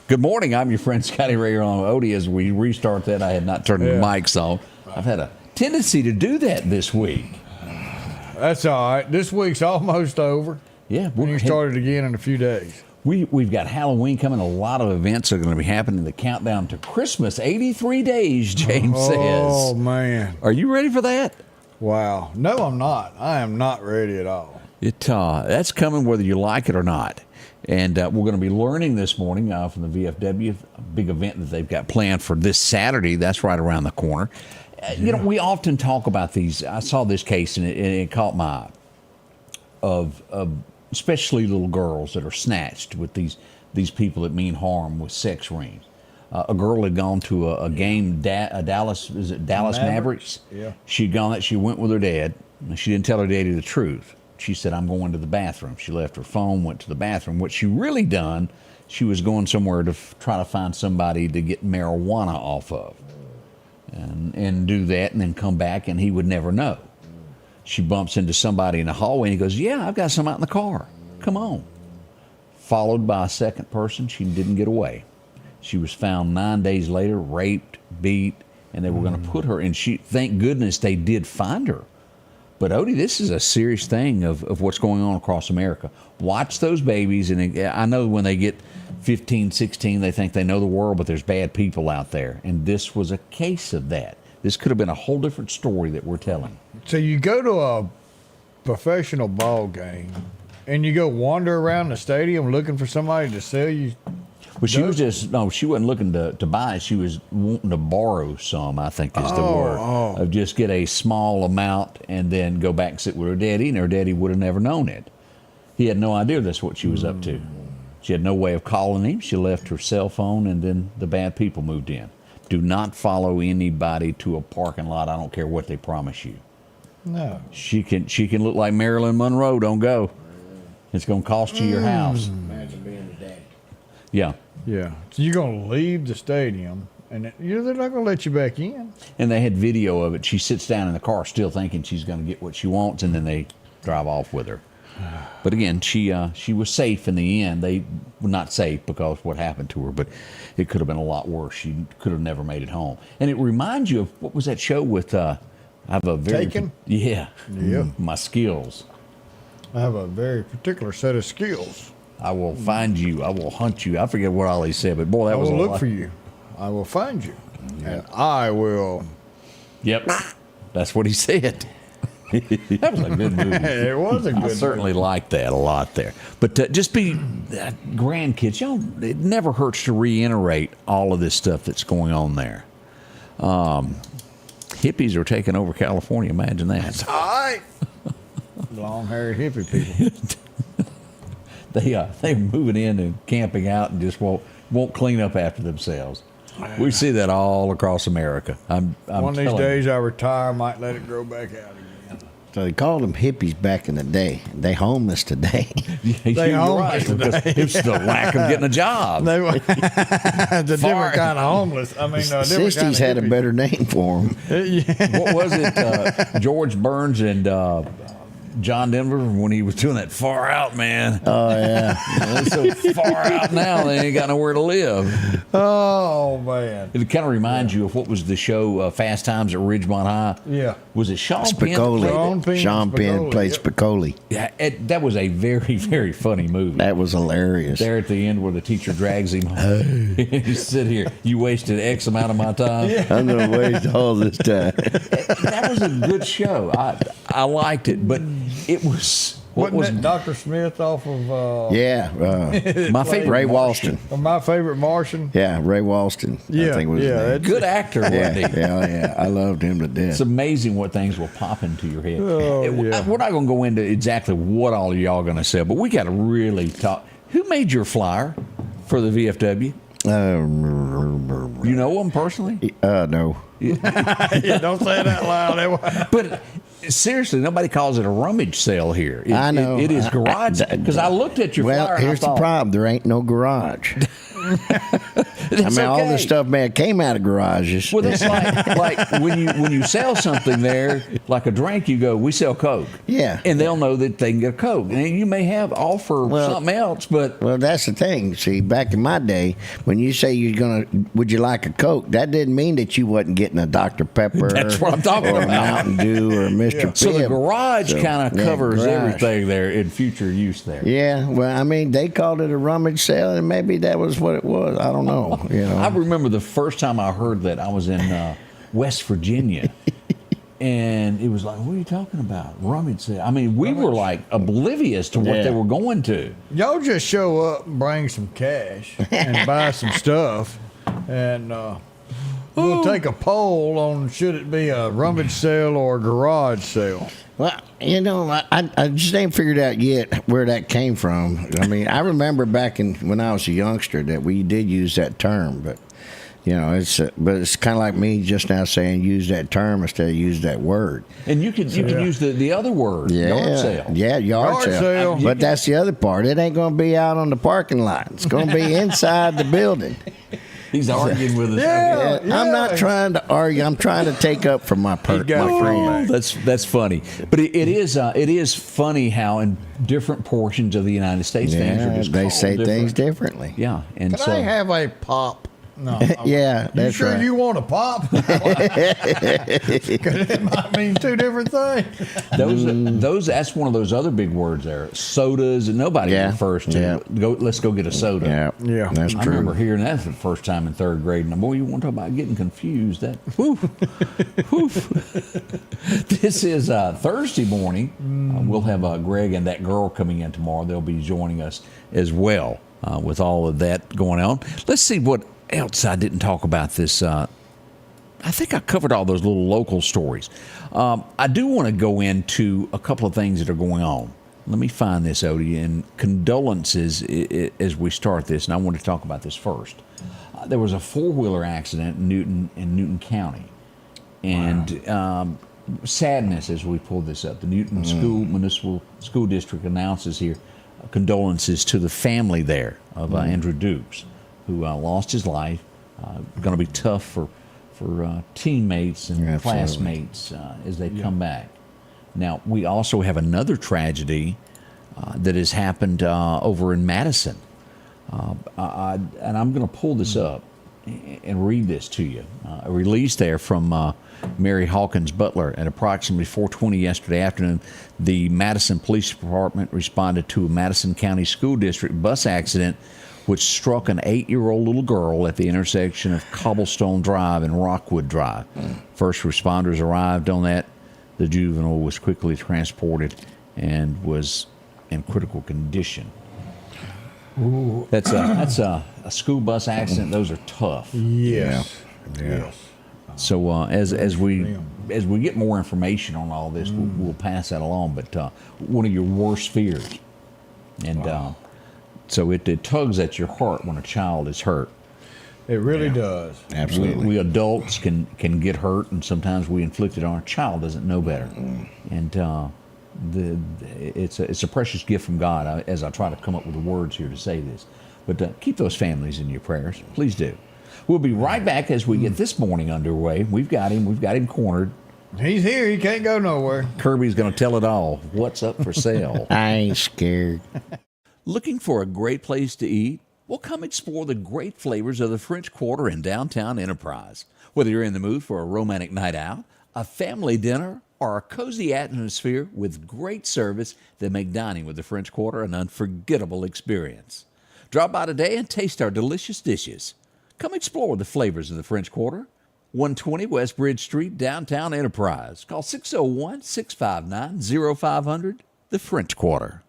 Good morning. I'm your friend Scotty Ray Report. Odie, as we restart that, I had not turned the mics on. I've had a tendency to do that this week. That's all right. This week's almost over. Yeah. When you started again in a few days. We've got Halloween coming. A lot of events are going to be happening. The countdown to Christmas, 83 days, James says. Oh, man. Are you ready for that? Wow. No, I'm not. I am not ready at all. That's coming whether you like it or not. And we're going to be learning this morning from the VFW, a big event that they've got planned for this Saturday. That's right around the corner. You know, we often talk about these. I saw this case, and it caught my eye, of especially little girls that are snatched with these people that mean harm with sex rings. A girl had gone to a game, Dallas Mavericks? Yeah. She'd gone that. She went with her dad. And she didn't tell her daddy the truth. She said, I'm going to the bathroom. She left her phone, went to the bathroom. What she really done, she was going somewhere to try to find somebody to get marijuana off of. And do that and then come back, and he would never know. She bumps into somebody in the hallway, and he goes, yeah, I've got some out in the car. Come on. Followed by a second person. She didn't get away. She was found 9 days later, raped, beat, and they were going to put her in. Thank goodness they did find her. But, Odie, this is a serious thing of what's going on across America. Watch those babies, and I know when they get 15, 16, they think they know the world, but there's bad people out there. And this was a case of that. This could have been a whole different story that we're telling. So you go to a professional ball game, and you go wander around the stadium looking for somebody to sell you. Well, she wasn't looking to buy. She was wanting to borrow some, I think is the word. Of just get a small amount and then go back and sit with her daddy, and her daddy would have never known it. He had no idea that's what she was up to. She had no way of calling him. She left her cell phone, and then the bad people moved in. Do not follow anybody to a parking lot. I don't care what they promise you. No. She can look like Marilyn Monroe. Don't go. It's going to cost you your house. Imagine being the daddy. Yeah. Yeah. So you're going to leave the stadium, and they're not going to let you back in. And they had video of it. She sits down in the car still thinking she's going to get what she wants, and then they drive off with her. But again, she was safe in the end. They were not safe because of what happened to her, but it could have been a lot worse. She could have never made it home. And it reminds you of, what was that show with, I have a very... Taken? Yeah. Yep. My skills. I have a very particular set of skills. I will find you. I will hunt you. I forget what all he said, but boy, that was a I will lot. look for you. I will find you. And I will... Yep. That's what he said. That was a good movie. It was a good I certainly liked that a lot there. But just be grandkids. Y'all, it never hurts to reiterate all of this stuff that's going on there. Hippies are taking over California. Imagine that. That's all right. Long-haired hippie people. They're moving in and camping out and just won't clean up after themselves. We see that all across America. I'm One of these days I retire, might let it grow back out again. So they called them hippies back in the day. They homeless today. You're homeless right, because it's the lack of getting a job. It's a different kind of homeless. I mean, The different kind 60s of had a hippie. better name for them. What was it? George Burns and John Denver when he was doing that Far Out, man. Oh, yeah. They're so far out now, they ain't got nowhere to live. Oh, man. It kind of reminds you of what was the show Fast Times at Ridgemont High. Yeah. Was it Sean Penn? Spicoli. Sean Penn Spicoli, played yep. Spicoli. Yeah, that was a very, very funny movie. That was hilarious. There at the end where the teacher drags him home. You sit here. You wasted X amount of my time. I'm going to waste all this time. That was a good show. I liked it, but it was What Wasn't was it Dr. Smith off of my favorite? Ray Martian. Walston. My Favorite Martian? Yeah, Ray Walston. I think was his name. that's Good actor, wasn't he? Yeah. I loved him to death. It's amazing what things will pop into your head. Oh, yeah. We're not going to go into exactly what all of y'all are going to sell, but we got to really talk. Who made your flyer for the VFW? You know them personally? No. Yeah, don't say it out loud. But seriously, nobody calls it a rummage sale here. I know. It is garage. Because I looked at your Well, flyer and here's I thought, the problem. There ain't no garage. It's all okay. the stuff, man, came out of garages. Well, that's like when you sell something there, like a drink, you go, we sell Coke. Yeah. And they'll know that they can get a Coke. And you may have offer something else, but Well, that's the thing. See, back in my day, when you say would you like a Coke, that didn't mean that you wasn't getting a Dr. Pepper. That's what I'm talking or a about. Mountain Dew or a Mr. Pibb. so the garage kind of yeah, covers garage. everything there in future use there. Yeah, well, I mean, they called it a rummage sale, and maybe that was what it was. I don't know. I remember the first time I heard that I was in West Virginia. And it was like, what are you talking about? Rummage sale. I mean, we were like oblivious to what Yeah. they were going to. Y'all just show up and bring some cash and buy some stuff, and we'll take a poll on should it be a rummage sale or a garage sale. Well, I just ain't figured out yet where that came from. I mean, I remember back when I was a youngster that we did use that term, but it's kind of like me just now saying use that term instead of use that word. And you could use the other word, yard sale. Yeah, yard sale. But that's the other part. It ain't going to be out on the parking lot. It's going to be inside the building. He's arguing with us. Yeah. I'm not trying to argue. I'm trying to take up for my got my it. friend. That's funny, but it is funny how in different portions of the United States things are just they called say different. things differently. Yeah, and Can so I have a pop? No. Yeah, You that's sure right. you want a pop? 'Cause it might mean two different things. those that's one of those other big words there. Sodas, and nobody Yeah, refers to yeah. let's go get a soda. Yeah. That's I true. remember hearing that for the first time in third grade. And boy, you want to talk about getting confused? That whew, whew. This is Thursday morning. We'll have Greg and that girl coming in tomorrow. They'll be joining us as well with all of that going on. Let's see what else I didn't talk about this. I think I covered all those little local stories. I do want to go into a couple of things that are going on. Let me find this, Odie, and condolences as we start this, and I want to talk about this first. There was a four-wheeler accident in Newton County, and sadness as we pull this up. The Newton Municipal School District announces here condolences to the family there of Andrew Dukes, who lost his life. Going to be tough for teammates and Absolutely. classmates as they come back. Now, we also have another tragedy that has happened over in Madison. And I'm going to pull this up and read this to you. A release there from Mary Hawkins Butler at approximately 4:20 yesterday afternoon. The Madison Police Department responded to a Madison County School District bus accident which struck an 8-year-old little girl at the intersection of Cobblestone Drive and Rockwood Drive. First responders arrived on that. The juvenile was quickly transported and was in critical condition. Ooh. That's a school bus accident. Those are tough. Yes. Yes. So as we get more information on all this, we'll pass that along. But one of your worst fears, and so it tugs at your heart when a child is hurt. It really does. Absolutely. We adults can get hurt, and sometimes we inflict it on our child doesn't know better. And it's a precious gift from God. As I try to come up with the words here to say this, but keep those families in your prayers, please do. We'll be right back as we get this morning underway. We've got him cornered. He's here. He can't go nowhere. Kirby's going to tell it all. What's up for sale? I ain't scared. Looking for a great place to eat? Well, come explore the great flavors of the French Quarter in downtown Enterprise. Whether you're in the mood for a romantic night out, a family dinner, or a cozy atmosphere with great service that make dining with the French Quarter an unforgettable experience. Drop by today and taste our delicious dishes. Come explore the flavors of the French Quarter. 120 West Bridge Street, downtown Enterprise. Call 601-659-0500. the French Quarter.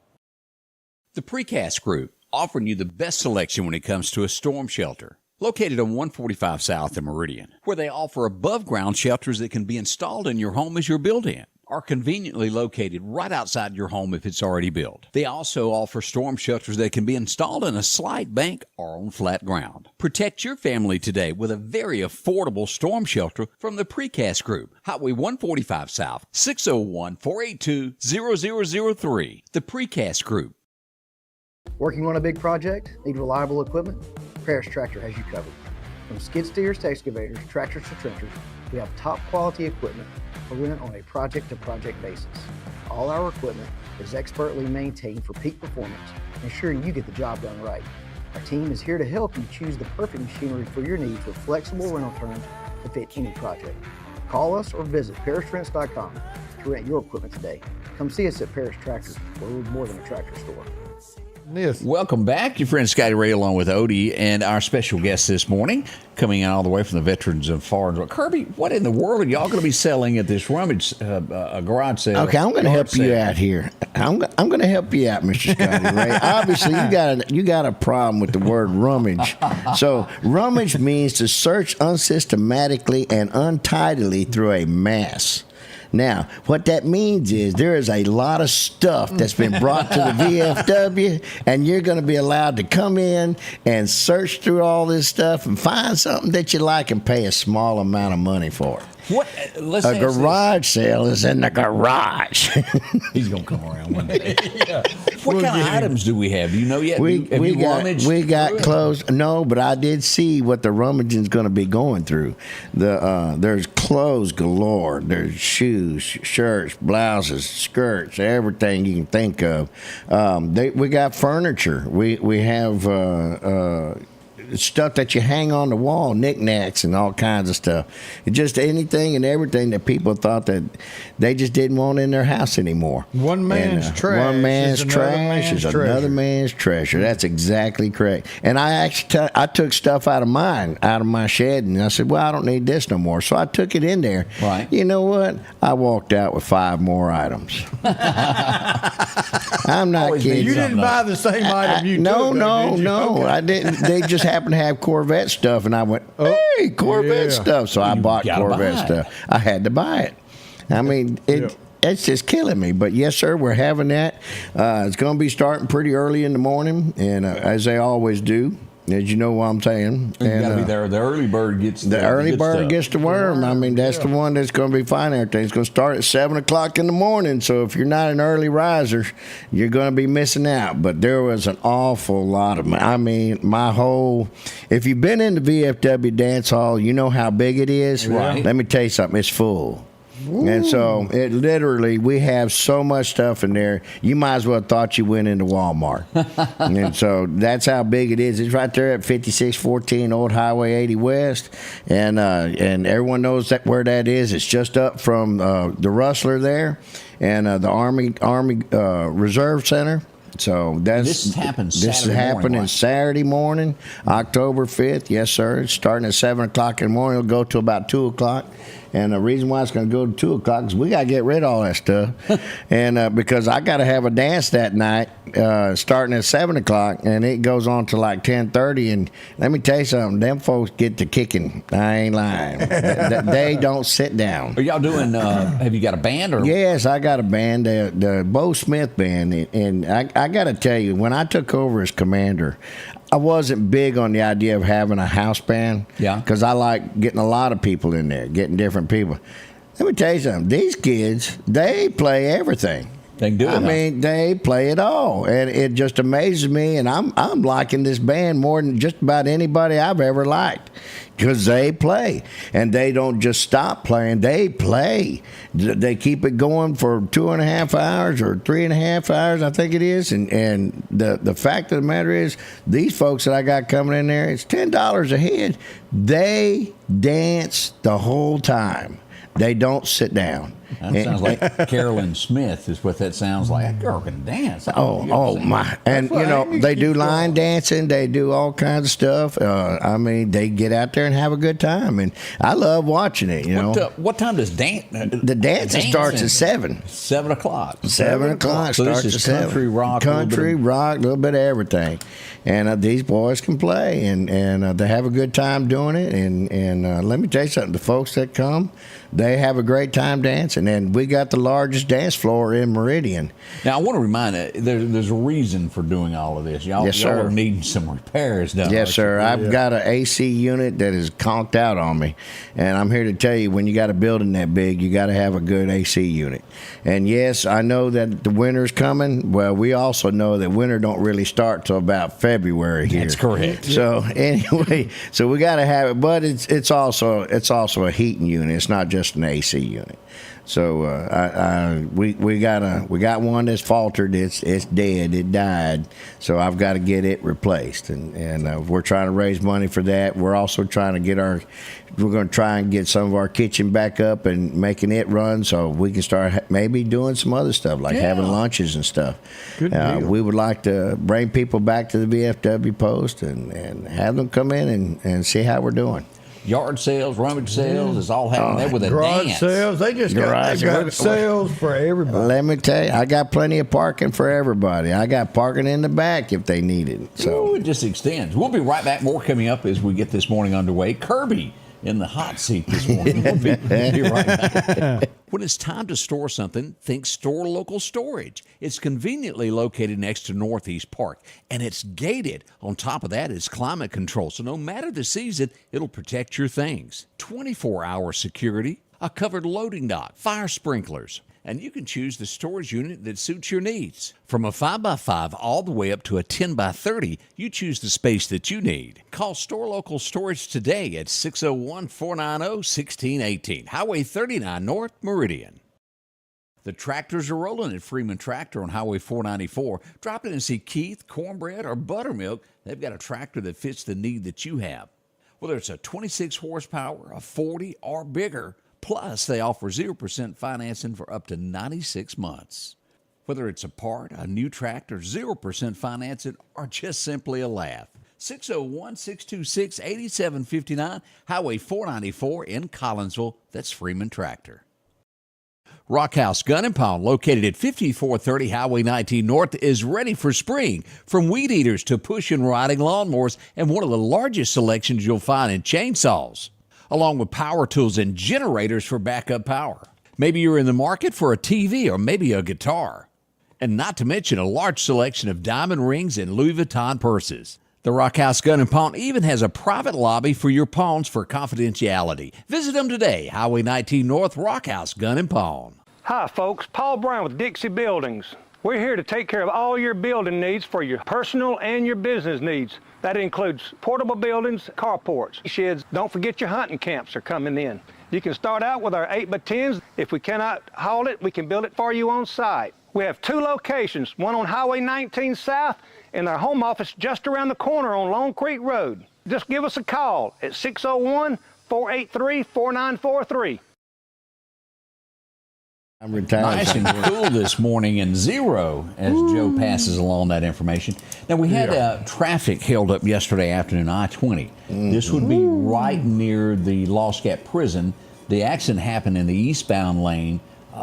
The Precast Group, offering you the best selection when it comes to a storm shelter. Located on 145 South in Meridian, where they offer above-ground shelters that can be installed in your home as you're built in, are conveniently located right outside your home if it's already built. They also offer storm shelters that can be installed in a slight bank or on flat ground. Protect your family today with a very affordable storm shelter from the Precast Group. Highway 145 South, 601-482-0003. The Precast Group. Working on a big project? Need reliable equipment? Paris Tractor has you covered. From skid steers to excavators, tractors to trenchers, we have top quality equipment for rent on a project-to-project basis. All our equipment is expertly maintained for peak performance, ensuring you get the job done right. Our team is here to help you choose the perfect machinery for your needs with flexible rental terms to fit any project. Call us or visit ParisRents.com to rent your equipment today. Come see us at Paris Tractor, where we're more than a tractor store. Yes. Welcome back. Your friend Scotty Ray along with Odie and our special guest this morning, coming in all the way from the Veterans of Foreign. Kirby, what in the world are y'all going to be selling at this rummage garage sale? Okay, I'm going to help you out here. I'm going to help you out, Mr. Scotty Ray. Obviously, you got a problem with the word rummage. So rummage means to search unsystematically and untidily through a mass. Now, what that means is there is a lot of stuff that's been brought to the VFW, and you're going to be allowed to come in and search through all this stuff and find something that you like and pay a small amount of money for it. What? Let's A garage sale is in the garage. He's going to come around one day. Yeah. What kind of items do we have? Do you know yet? We got clothes. No, but I did see what the rummaging's going to be going through. There's clothes galore. There's shoes, shirts, blouses, skirts, everything you can think of. We got furniture. We have stuff that you hang on the wall, knickknacks and all kinds of stuff. Just anything and everything that people thought that they just didn't want in their house anymore. One man's trash. One man's is trash is another man's treasure. That's exactly correct. And I actually I took stuff out of my shed, and I said, well, I don't need this no more. So I took it in there. Right. You know what? I walked out with 5 more items. I'm not Always kidding. need You didn't buy the same item you No, took. no, did you? no. Okay. I didn't. They just happened to have Corvette stuff, and I went, hey, Corvette yeah. stuff. So I bought gotta Corvette buy it. stuff. I had to buy it. I mean, it's just killing me. But yes, sir, we're having that. It's going to be starting pretty early in the morning, and as they always do, as you know what I'm saying. You And, got to be there. The early bird gets the early good bird stuff. gets the worm. I mean, that's the one that's going to be fine. Everything's going to start at 7 o'clock in the morning. So if you're not an early riser, you're going to be missing out. But there was an awful lot of. I mean, if you've been in the VFW dance hall, you know how big it is. Right. Let me tell you something. It's full. And so it literally, we have so much stuff in there. You might as well thought you went into Walmart. And so that's how big it is. It's right there at 5614 Old Highway 80 West, and everyone knows where that is. It's just up from the Rustler there, and the Army Reserve Center. So This happens happening Saturday morning, October 5th. Yes, sir. It's starting at 7 o'clock in the morning. It'll go to about 2 o'clock. And the reason why it's going to go to 2 o'clock is we got to get rid of all that stuff. And because I got to have a dance that night starting at 7 o'clock, and it goes on to like 10:30. And let me tell you something. Them folks get to kicking. I ain't lying. They don't sit down. Are y'all doing, have you got a band? Or? Yes, I got a band, the Bo Smith Band. And I got to tell you, when I took over as commander, I wasn't big on the idea of having a house band. Yeah. Because I like getting a lot of people in there, getting different people. Let me tell you something. These kids, they play everything. They can do it. I mean, they play it all, and it just amazes me. And I'm liking this band more than just about anybody I've ever liked, because they play, and they don't just stop playing. They play. They keep it going for 2.5 hours or 3.5 hours, I think it is. And the fact of the matter is, these folks that I got coming in there, it's $10 a head. They dance the whole time. They don't sit down. That sounds like Carolyn Smith is what that sounds like. That girl can dance. Oh my! And you know they do line dancing. They do all kinds of stuff. I mean, they get out there and have a good time, and I love watching it. You know, what time does dance? The dancing starts at 7. 7 o'clock. 7 o'clock. So starts this is at 7. country rock, country rock, a little bit of everything, and these boys can play, and they have a good time doing it. And let me tell you something: the folks that come, they have a great time dancing, and we got the largest dance floor in Meridian. Now I want to remind you, there's a reason for doing all of this. Y'all, Yes, sir. y'all are needing some repairs done. Yes, sir. I've got an AC unit that is conked out on me, and I'm here to tell you, when you got a building that big, you got to have a good AC unit. And yes, I know that the winter's coming. Well, we also know that winter don't really start till about February here. That's correct. So anyway, so we got to have it, but it's also a heating unit. It's not just an AC unit. So we got one that's faltered. It's dead. It died. So I've got to get it replaced, and we're trying to raise money for that. We're also trying to we're going to try and get some of our kitchen back up and making it run, so we can start maybe doing some other stuff like having lunches and stuff. Good deal. We would like to bring people back to the VFW post and have them come in and see how we're doing. Yard sales, rummage sales, is all happening there with a Garage dance. sales. They got sales for everybody. Let me tell you, I got plenty of parking for everybody. I got parking in the back if they need it. So Ooh, it just extends. We'll be right back. More coming up as we get this morning underway. Kirby in the hot seat this morning. We'll be right back. When it's time to store something, think Store Local Storage. It's conveniently located next to Northeast Park, and it's gated. On top of that, it's climate control, so no matter the season, it'll protect your things. 24-hour security, a covered loading dock, fire sprinklers, and you can choose the storage unit that suits your needs. From a 5x5 all the way up to a 10x30, you choose the space that you need. Call Store Local Storage today at 601-490-1618, Highway 39 North, Meridian. The tractors are rolling at Freeman Tractor on Highway 494. Drop in and see Keith, Cornbread, or Buttermilk. They've got a tractor that fits the need that you have. Whether it's a 26 horsepower, a 40, or bigger, plus, they offer 0% financing for up to 96 months. Whether it's a part, a new tractor, 0% financing, or just simply a laugh. 601-626-8759, Highway 494 in Collinsville. That's Freeman Tractor. Rockhouse Gun and Pawn, located at 5430 Highway 19 North, is ready for spring. From weed eaters to push and riding lawnmowers, and one of the largest selections you'll find in chainsaws, along with power tools and generators for backup power. Maybe you're in the market for a TV or maybe a guitar. And not to mention a large selection of diamond rings and Louis Vuitton purses. The Rockhouse Gun and Pawn even has a private lobby for your pawns for confidentiality. Visit them today, Highway 19 North, Rockhouse Gun and Pawn. Hi folks, Paul Brown with Dixie Buildings. We're here to take care of all your building needs for your personal and your business needs. That includes portable buildings, carports, sheds. Don't forget your hunting camps are coming in. You can start out with our 8x10s. If we cannot haul it, we can build it for you on site. We have 2 locations, one on Highway 19 South and our home office just around the corner on Long Creek Road. Just give us a call at 601-483-4943. I'm retired. Nice and cool this morning, and 0 as Joe passes along that information. Now, we had traffic held up yesterday afternoon, I-20. This would be right near the Lost Gap Prison. The accident happened in the eastbound lane.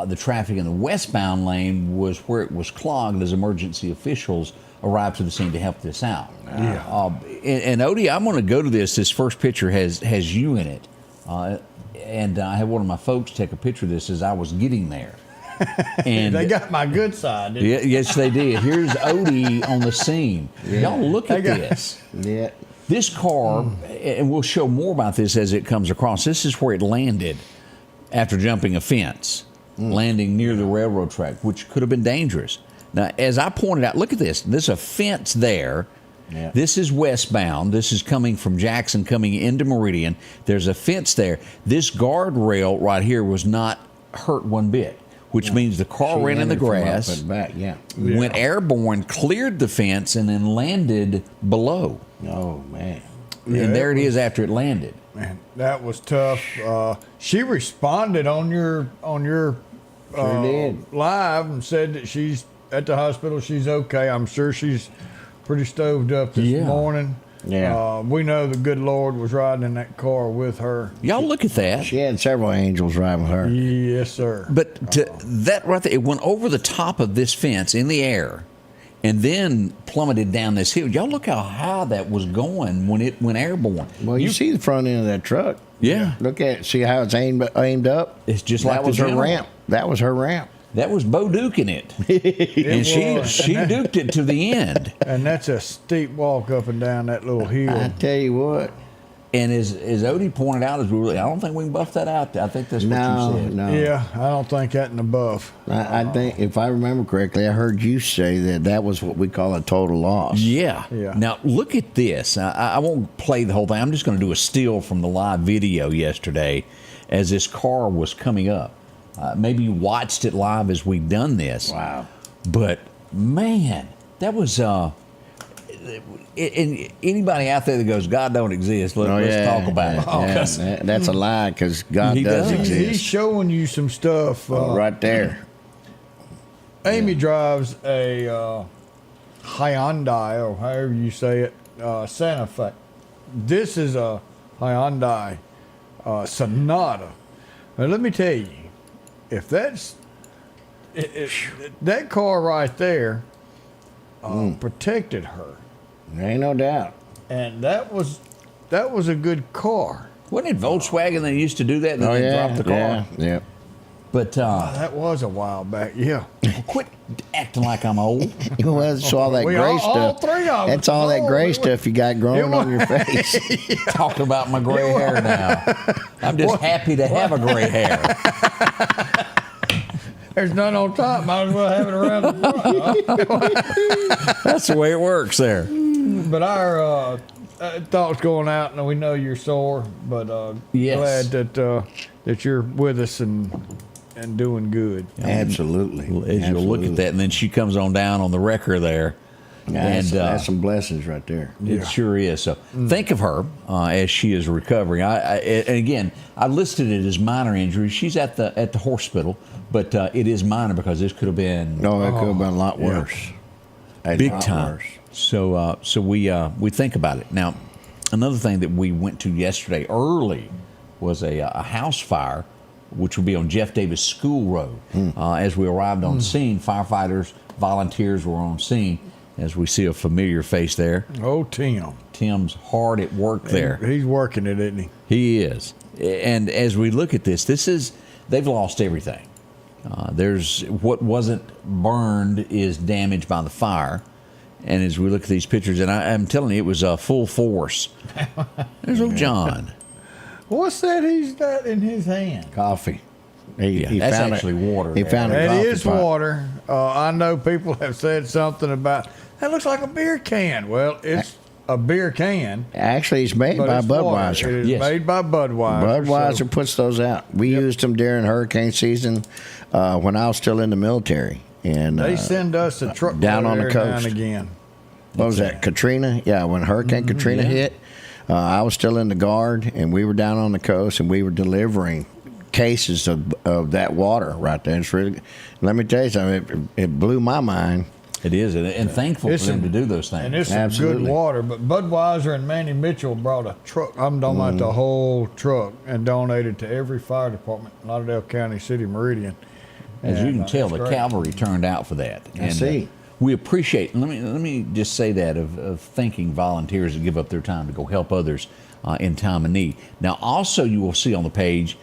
The traffic in the westbound lane was where it was clogged as emergency officials arrived to the scene to help this out. And Odie, I'm going to go to this. This first picture has you in it. And I had one of my folks take a picture of this as I was getting there. And They got my good side, didn't they? yes, they did. Here's Odie on the scene. Y'all look at this. Yeah. This car, and we'll show more about this as it comes across. This is where it landed after jumping a fence, landing near the railroad track, which could have been dangerous. Now, as I pointed out, look at this. There's a fence there. Yeah. This is westbound. This is coming from Jackson, coming into Meridian. There's a fence there. This guardrail right here was not hurt one bit, which means the car ran in the grass, Back, went airborne, cleared the fence, and then landed below. Oh, man. And there it is after it landed. Man, that was tough. She responded on your did. live and said that she's at the hospital. She's okay. I'm sure she's pretty stoved up this Yeah. morning. Yeah. We know the good Lord was riding in that car with her. Y'all look at that. She had several angels riding with her. Yes, sir. But that right there, it went over the top of this fence in the air, and then plummeted down this hill. Y'all look how high that was going when it went airborne. Well, you see the front end of that truck. Yeah. Look at it. See how it's aimed up? It's just that like was the her general. ramp. That was her ramp. That was Bo duking it, and she duked it to the end. And that's a steep walk up and down that little hill. I tell you what. And as Odie pointed out, I don't think we can buff that out. I think that's what you said. No. Yeah, I don't think that in the buff. I think, if I remember correctly, I heard you say that was what we call a total loss. Yeah. Yeah. Now look at this. I won't play the whole thing. I'm just going to do a still from the live video yesterday, as this car was coming up. Maybe you watched it live as we've done this. Wow. But man, that was. And anybody out there that goes, God don't exist, let's talk about it. Yeah, 'Cause that's a lie, because God He does does. He's exist. showing you some stuff. Right there. Amy drives a Hyundai, or however you say it, Santa Fe. This is a Hyundai Sonata. Now, let me tell you, if that's that car right there protected her, There ain't no doubt. and that was a good car. wasn't it Volkswagen that used to do that and then they dropped the car? Yeah. But That was a while back. Yeah. quit acting like I'm old. Well, that's all that We gray all stuff. three of us. That's all that Oh, gray it stuff you got growing was- on your face. Talking about my gray hair now. I'm just happy to have a gray hair. There's none on top. Might as well have it around the front. That's the way it works there. But our thoughts going out, and we know you're sore, but Yes. glad that you're with us and doing good. Absolutely. As you look at that, and then she comes on down on the wrecker there. That's some blessings right there. It sure is. So think of her as she is recovering. And again, I listed it as minor injury. She's at the hospital, but it is minor because this could have been No, it could have been a lot worse. A big lot time. worse. So we think about it. Now, another thing that we went to yesterday early was a house fire, which would be on Jeff Davis School Road. As we arrived on scene, firefighters, volunteers were on scene. As we see a familiar face there, Oh, Tim. Tim's hard at work there. He's working it, isn't he? He is. And as we look at this, they've lost everything. There's what wasn't burned is damaged by the fire. And as we look at these pictures, and I'm telling you, it was full force. There's old John. What's that he's got in his hand? Coffee. That's found actually water He there. found a That coffee is pot. water. I know people have said something about, that looks like a beer can. Well, it's a beer can. Actually, it's made But by it's water. Budweiser. It is Yes. made by Budweiser. Budweiser so- puts those out. We used them during hurricane season when I was still in the military. And They send us a truck down on the every now and coast. again. what was that? Katrina? Yeah, when Hurricane Katrina hit, I was still in the Guard, and we were down on the coast, and we were delivering cases of that water right there. It's really, let me tell you something. It blew my mind. It is, and thankful It's for them some- to do those things. And it's some good Absolutely. water. But Budweiser and Manny Mitchell brought a truck. I'm talking about the whole truck, and donated to every fire department in Lauderdale County, City Meridian. As you And, can tell, it's the great. cavalry turned out for that. And, see. we appreciate. Let me just say that of thanking volunteers that give up their time to go help others in time of need. Now, also, you will see on the page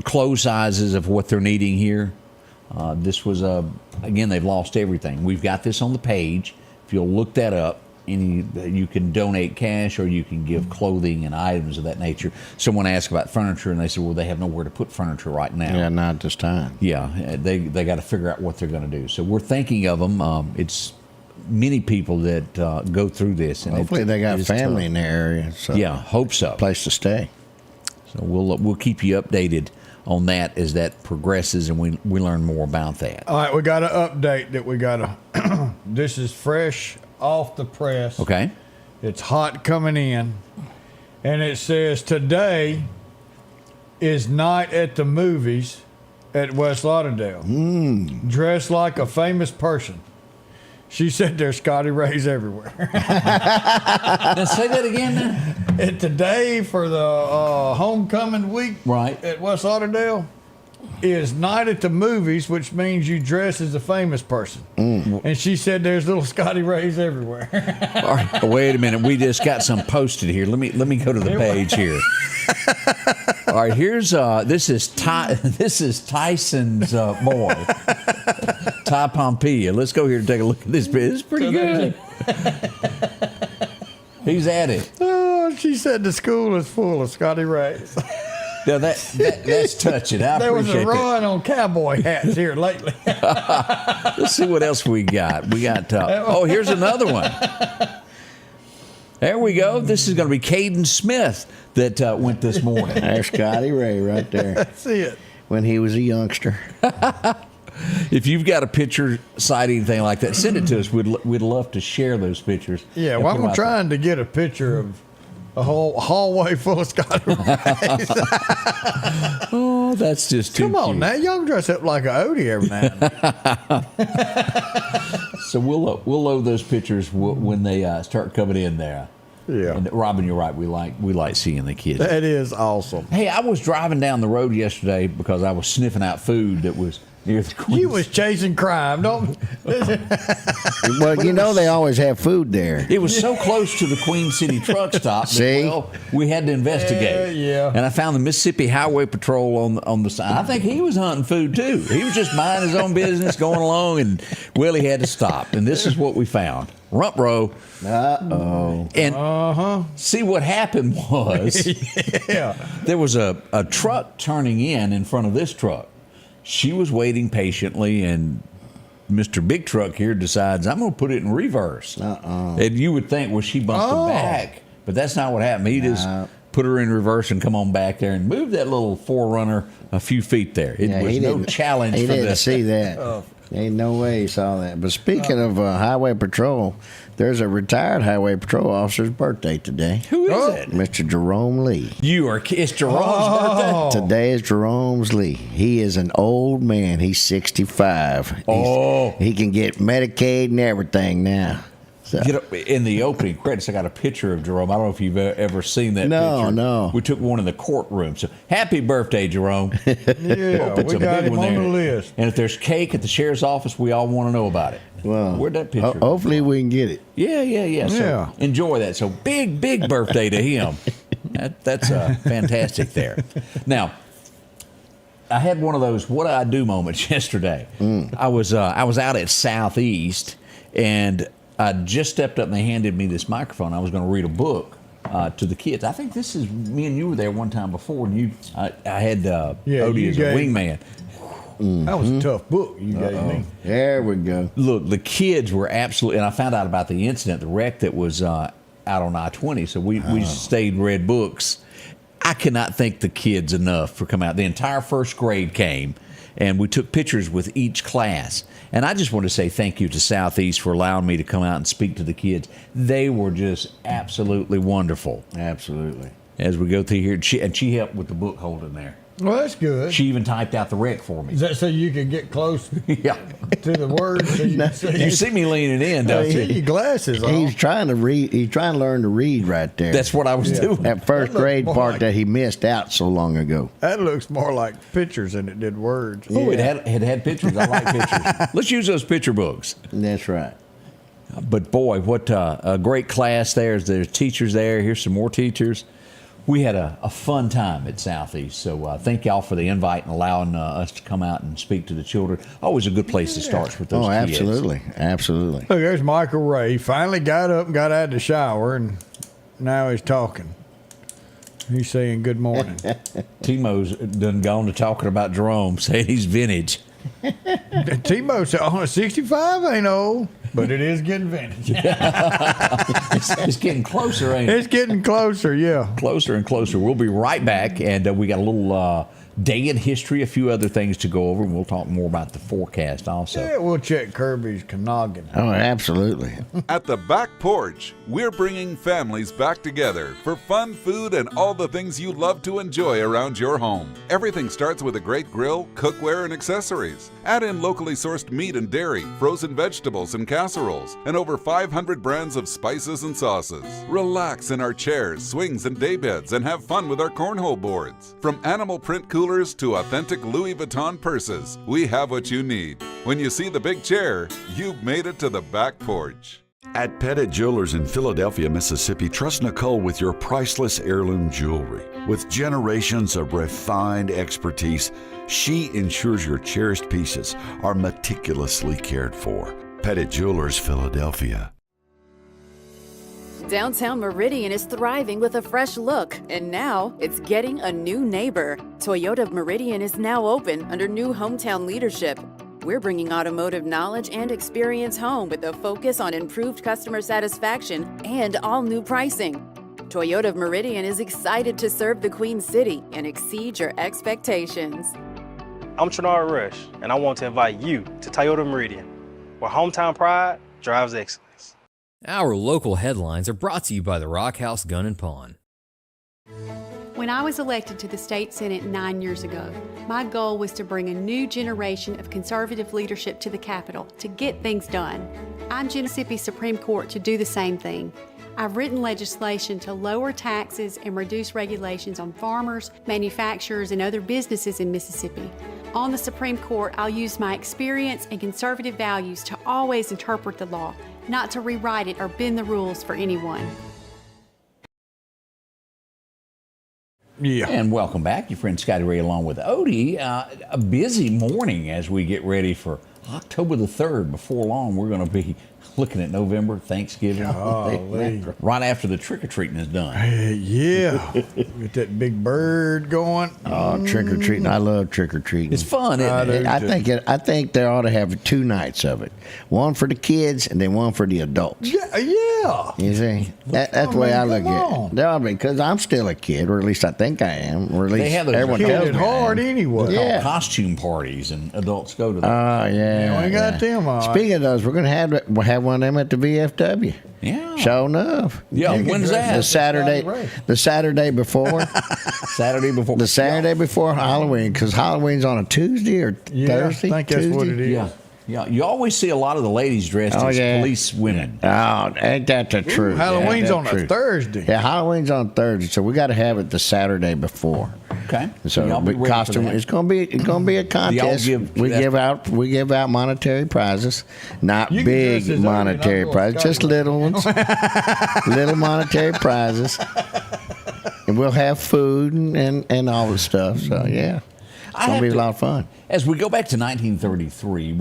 clothes sizes of what they're needing here. This was again, they've lost everything. We've got this on the page. If you'll look that up, you can donate cash or you can give clothing and items of that nature. Someone asked about furniture, and they said, well, they have nowhere to put furniture right now. Yeah, not this time. Yeah, they got to figure out what they're going to do. So we're thinking of them. It's many people that go through this, and Hopefully they got it is family tough. in the area. So Yeah, hope so. place to stay. So we'll keep you updated on that as that progresses, and we learn more about that. All right, we got an update that we got to. This is fresh off the press. Okay. It's hot coming in. And it says today is night at the movies at West Lauderdale, dressed like a famous person. She said there's Scotty Rays everywhere. Now say that again now. And today for the homecoming week Right. at West Lauderdale is night at the movies, which means you dress as a famous person. And she said there's little Scotty Rays everywhere. All right, wait a minute. We just got some posted here. Let me go to the page here. All right, here's this is Tyson's boy, Ty Pompeia. Let's go here and take a look at this. This is pretty good. He's at it. Oh, she said the school is full of Scotty Rays. Now that's touching. I There was appreciate a run on cowboy hats here lately. that. Let's see what else we got. We got. Oh, here's another one. There we go. This is going to be Caden Smith that went this morning. There's Scotty Ray right there That's it. when he was a youngster. If you've got a picture citing anything like that, send it to us. We'd love to share those pictures. Yeah, and well, put 'em I'm out trying to get a picture of a whole hallway full of Scotty Rays. there. Oh, that's just too Come on cute. now, y'all can dress up like a Odie every now and then. So we'll load those pictures when they start coming in there. Yeah. And Robin, you're right. We like seeing the kids. That is awesome. Hey, I was driving down the road yesterday because I was sniffing out food that was near the Queen. You was chasing crime, don't? Well, you know they always have food there. It was so close to the Queen City truck stop that, See? well, we had to investigate. Yeah. And I found the Mississippi Highway Patrol on the side. I think he was hunting food too. He was just minding his own business, going along, and well, he had to stop. And this is what we found: rump row. Uh-oh. And see what happened was Yeah. there was a truck turning in front of this truck. She was waiting patiently, and Mr. Big Truck here decides, I'm going to put it in reverse. And you would think, well, she bumped her back. But that's not what happened. He just put her in reverse and come on back there and move that little 4Runner a few feet there. It was no challenge He for didn't this. see that. Ain't no way he saw that. But speaking of Highway Patrol, there's a retired Highway Patrol officer's birthday today. Who is it? Mr. Jerome Lee. It's Jerome's birthday. Today is Jerome's Lee. He is an old man. He's 65. He can get Medicaid and everything now. So, In the opening credits, I got a picture of Jerome. I don't know if you've ever seen that picture. No. We took one in the courtroom. So happy birthday, Jerome. Yeah, It's we a got big him one on there. the list. And if there's cake at the sheriff's office, we all want to know about it. well, Where'd that picture come hopefully we can get it. Yeah. So Yeah. enjoy that. So big birthday to him. That's fantastic there. Now, I had one of those what do I do moments yesterday. I was out at Southeast, and I just stepped up and they handed me this microphone. I was going to read a book to the kids. I think this is me and you were there one time before, and I had Odie as a wingman. That was a tough book you gave me. There we go. Look, the kids were absolutely, and I found out about the incident, the wreck that was out on I-20. So we stayed and read books. I cannot thank the kids enough for coming out. The entire first grade came, and we took pictures with each class. And I just want to say thank you to Southeast for allowing me to come out and speak to the kids. They were just absolutely wonderful. Absolutely. As we go through here, she helped with the book holding there. Well, that's good. She even typed out the wreck for me. Is that so you can get close Yeah. to the words? So you can see? You see me leaning in, don't Get you? your glasses on. He's trying to read. He's trying to learn to read right there. That's what I was doing. that first That looks grade more part like- that he missed out so long ago. That looks more like pictures than it did words. Oh, it had pictures. I like pictures. Let's use those picture books. That's right. But boy, what a great class there. There's teachers there. Here's some more teachers. We had a fun time at Southeast. So thank y'all for the invite and allowing us to come out and speak to the children. Always a good place to start with those kids. Absolutely. Absolutely. Look, there's Michael Ray. He finally got up and got out of the shower, and now he's talking. He's saying good morning. Timo's done gone to talking about Jerome, saying he's vintage. Timo said, "Oh, 65 ain't old, but it is getting vintage. It's getting closer, ain't it? It's getting closer, yeah." Closer and closer. We'll be right back, and we got a little day in history, a few other things to go over, and we'll talk more about the forecast also. Yeah, we'll check Kirby's noggin. Oh, absolutely. At the Back Porch, we're bringing families back together for fun, food, and all the things you love to enjoy around your home. Everything starts with a great grill, cookware, and accessories. Add in locally sourced meat and dairy, frozen vegetables and casseroles, and over 500 brands of spices and sauces. Relax in our chairs, swings, and daybeds and have fun with our cornhole boards. From animal print coolers to authentic Louis Vuitton purses, we have what you need. When you see the big chair, you've made it to the Back Porch. At Pettit Jewelers in Philadelphia, Mississippi, trust Nicole with your priceless heirloom jewelry. With generations of refined expertise, she ensures your cherished pieces are meticulously cared for. Pettit Jewelers, Philadelphia. Downtown Meridian is thriving with a fresh look, and now it's getting a new neighbor. Toyota of Meridian is now open under new hometown leadership. We're bringing automotive knowledge and experience home with a focus on improved customer satisfaction and all new pricing. Toyota of Meridian is excited to serve the Queen City and exceed your expectations. I'm Trinard Rush, and I want to invite you to Toyota Meridian, where hometown pride drives excellence. Our local headlines are brought to you by the Rock House Gun and Pawn. When I was elected to the state Senate 9 years ago, my goal was to bring a new generation of conservative leadership to the Capitol to get things done. I'm Mississippi Supreme Court to do the same thing. I've written legislation to lower taxes and reduce regulations on farmers, manufacturers, and other businesses in Mississippi. On the Supreme Court, I'll use my experience and conservative values to always interpret the law, not to rewrite it or bend the rules for anyone. Yeah. And welcome back. Your friend Scotty Ray along with Odie. A busy morning as we get ready for October the 3rd. Before long, we're going to be looking at November, Thanksgiving. Golly. Right after the trick-or-treating is done. Yeah. Get that big bird going. Oh, trick-or-treating. I love trick-or-treating. It's fun, isn't it? I think they ought to have 2 nights of it. One for the kids and then one for the adults. Yeah. You see? That's the way I look at it. No, because I'm still a kid, or at least I think I am. Or at least They have those everyone kids tells It's me. hard anyway. Yeah. Costume parties, and adults go to them. Oh, yeah. We got them all right. Speaking of those, we're going to have one of them at the VFW. Yeah. Sure enough. Yeah, when's that? The Saturday before. Saturday before. The Saturday before Halloween, because Halloween's on a Tuesday or Thursday. I think that's what it is. Yeah. Yeah, you always see a lot of the ladies dressed as police women. Oh, ain't that the truth? Halloween's Ain't on that a truth? Thursday. Yeah, Halloween's on Thursday, so we got to have it the Saturday before. Okay. So y'all be ready costume, for that. it's gonna be a contest. We give out monetary prizes, not You can big dress as monetary Odie, and prizes, I'll just go little ones, little monetary prizes, and we'll have food and all the stuff. So yeah, it's gonna be a lot of fun. As we go back to 1933,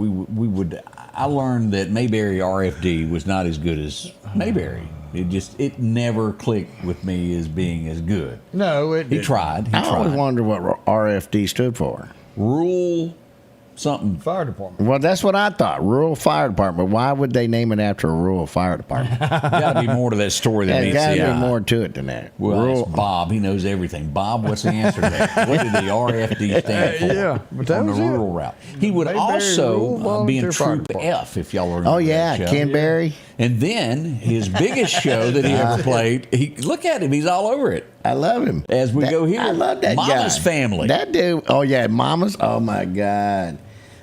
I learned that Mayberry RFD was not as good as Mayberry. It never clicked with me as being as good. No, it He didn't. tried. I always wondered what RFD stood for. Rural something. Fire department. Well, that's what I thought. Rural Fire Department. Why would they name it after a rural fire department? Got to be more to that story than There's meets got the to be eye. more to it than that. Well, that's Bob. He knows everything. Bob, what's the answer to that? What did the RFD stand for? Yeah, but that on was the it. rural route. He would Mayberry Rural also be in Volunteer Fire Troop Department. F, if y'all remember. Oh yeah, that show. Ken Berry. And then his biggest show that he ever played, look at him, he's all over it. I love him. As we go here, I love that Mama's guy. Family. That dude. Oh yeah, Mama's. Oh my God,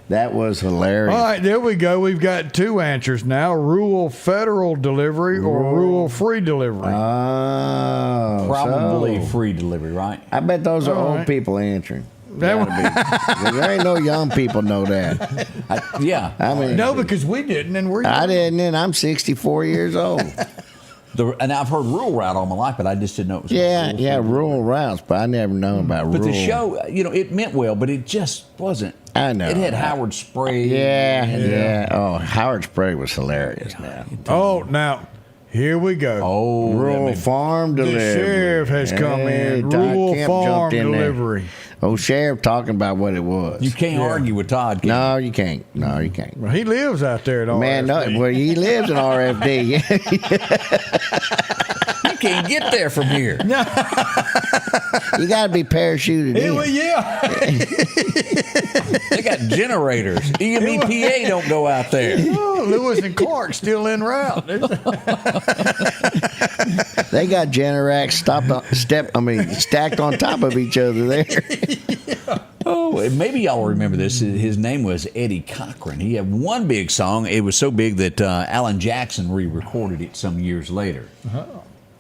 that was hilarious. All right, there we go. We've got 2 answers now: rural federal delivery or rural free delivery. Oh, Probably so. free delivery, right? I bet those are All old right. people answering. That Gotta be. There ain't no young people know that. Yeah. I mean, no, because we didn't, and we're. I didn't. And I'm 64 years old. And I've heard rural route all my life, but I just didn't know it was Yeah, rural routes, but I never known about But rural. the show, it meant well, but it just wasn't. I know. It had Howard Spray. Yeah. Oh, Howard Spray was hilarious. Now, Oh, now here we go. Oh, that rural made- farm the delivery. sheriff has come Hey, in. Todd Rural Kemp farm jumped in there. delivery. Oh, sheriff talking about what it was. You can't argue with Todd. Can you? No, you can't. No, you can't. Well, he lives out there at all. Man, no, well, he lives in RFD. can't get there from here. You got to be parachuted in. Well, yeah. They got generators. EMEPA don't go out there. Oh, Lewis and Clarke still en route. They got Generacs stacked on top of each other there. Oh, and maybe y'all remember this. His name was Eddie Cochran. He had one big song. It was so big that Alan Jackson re-recorded it some years later.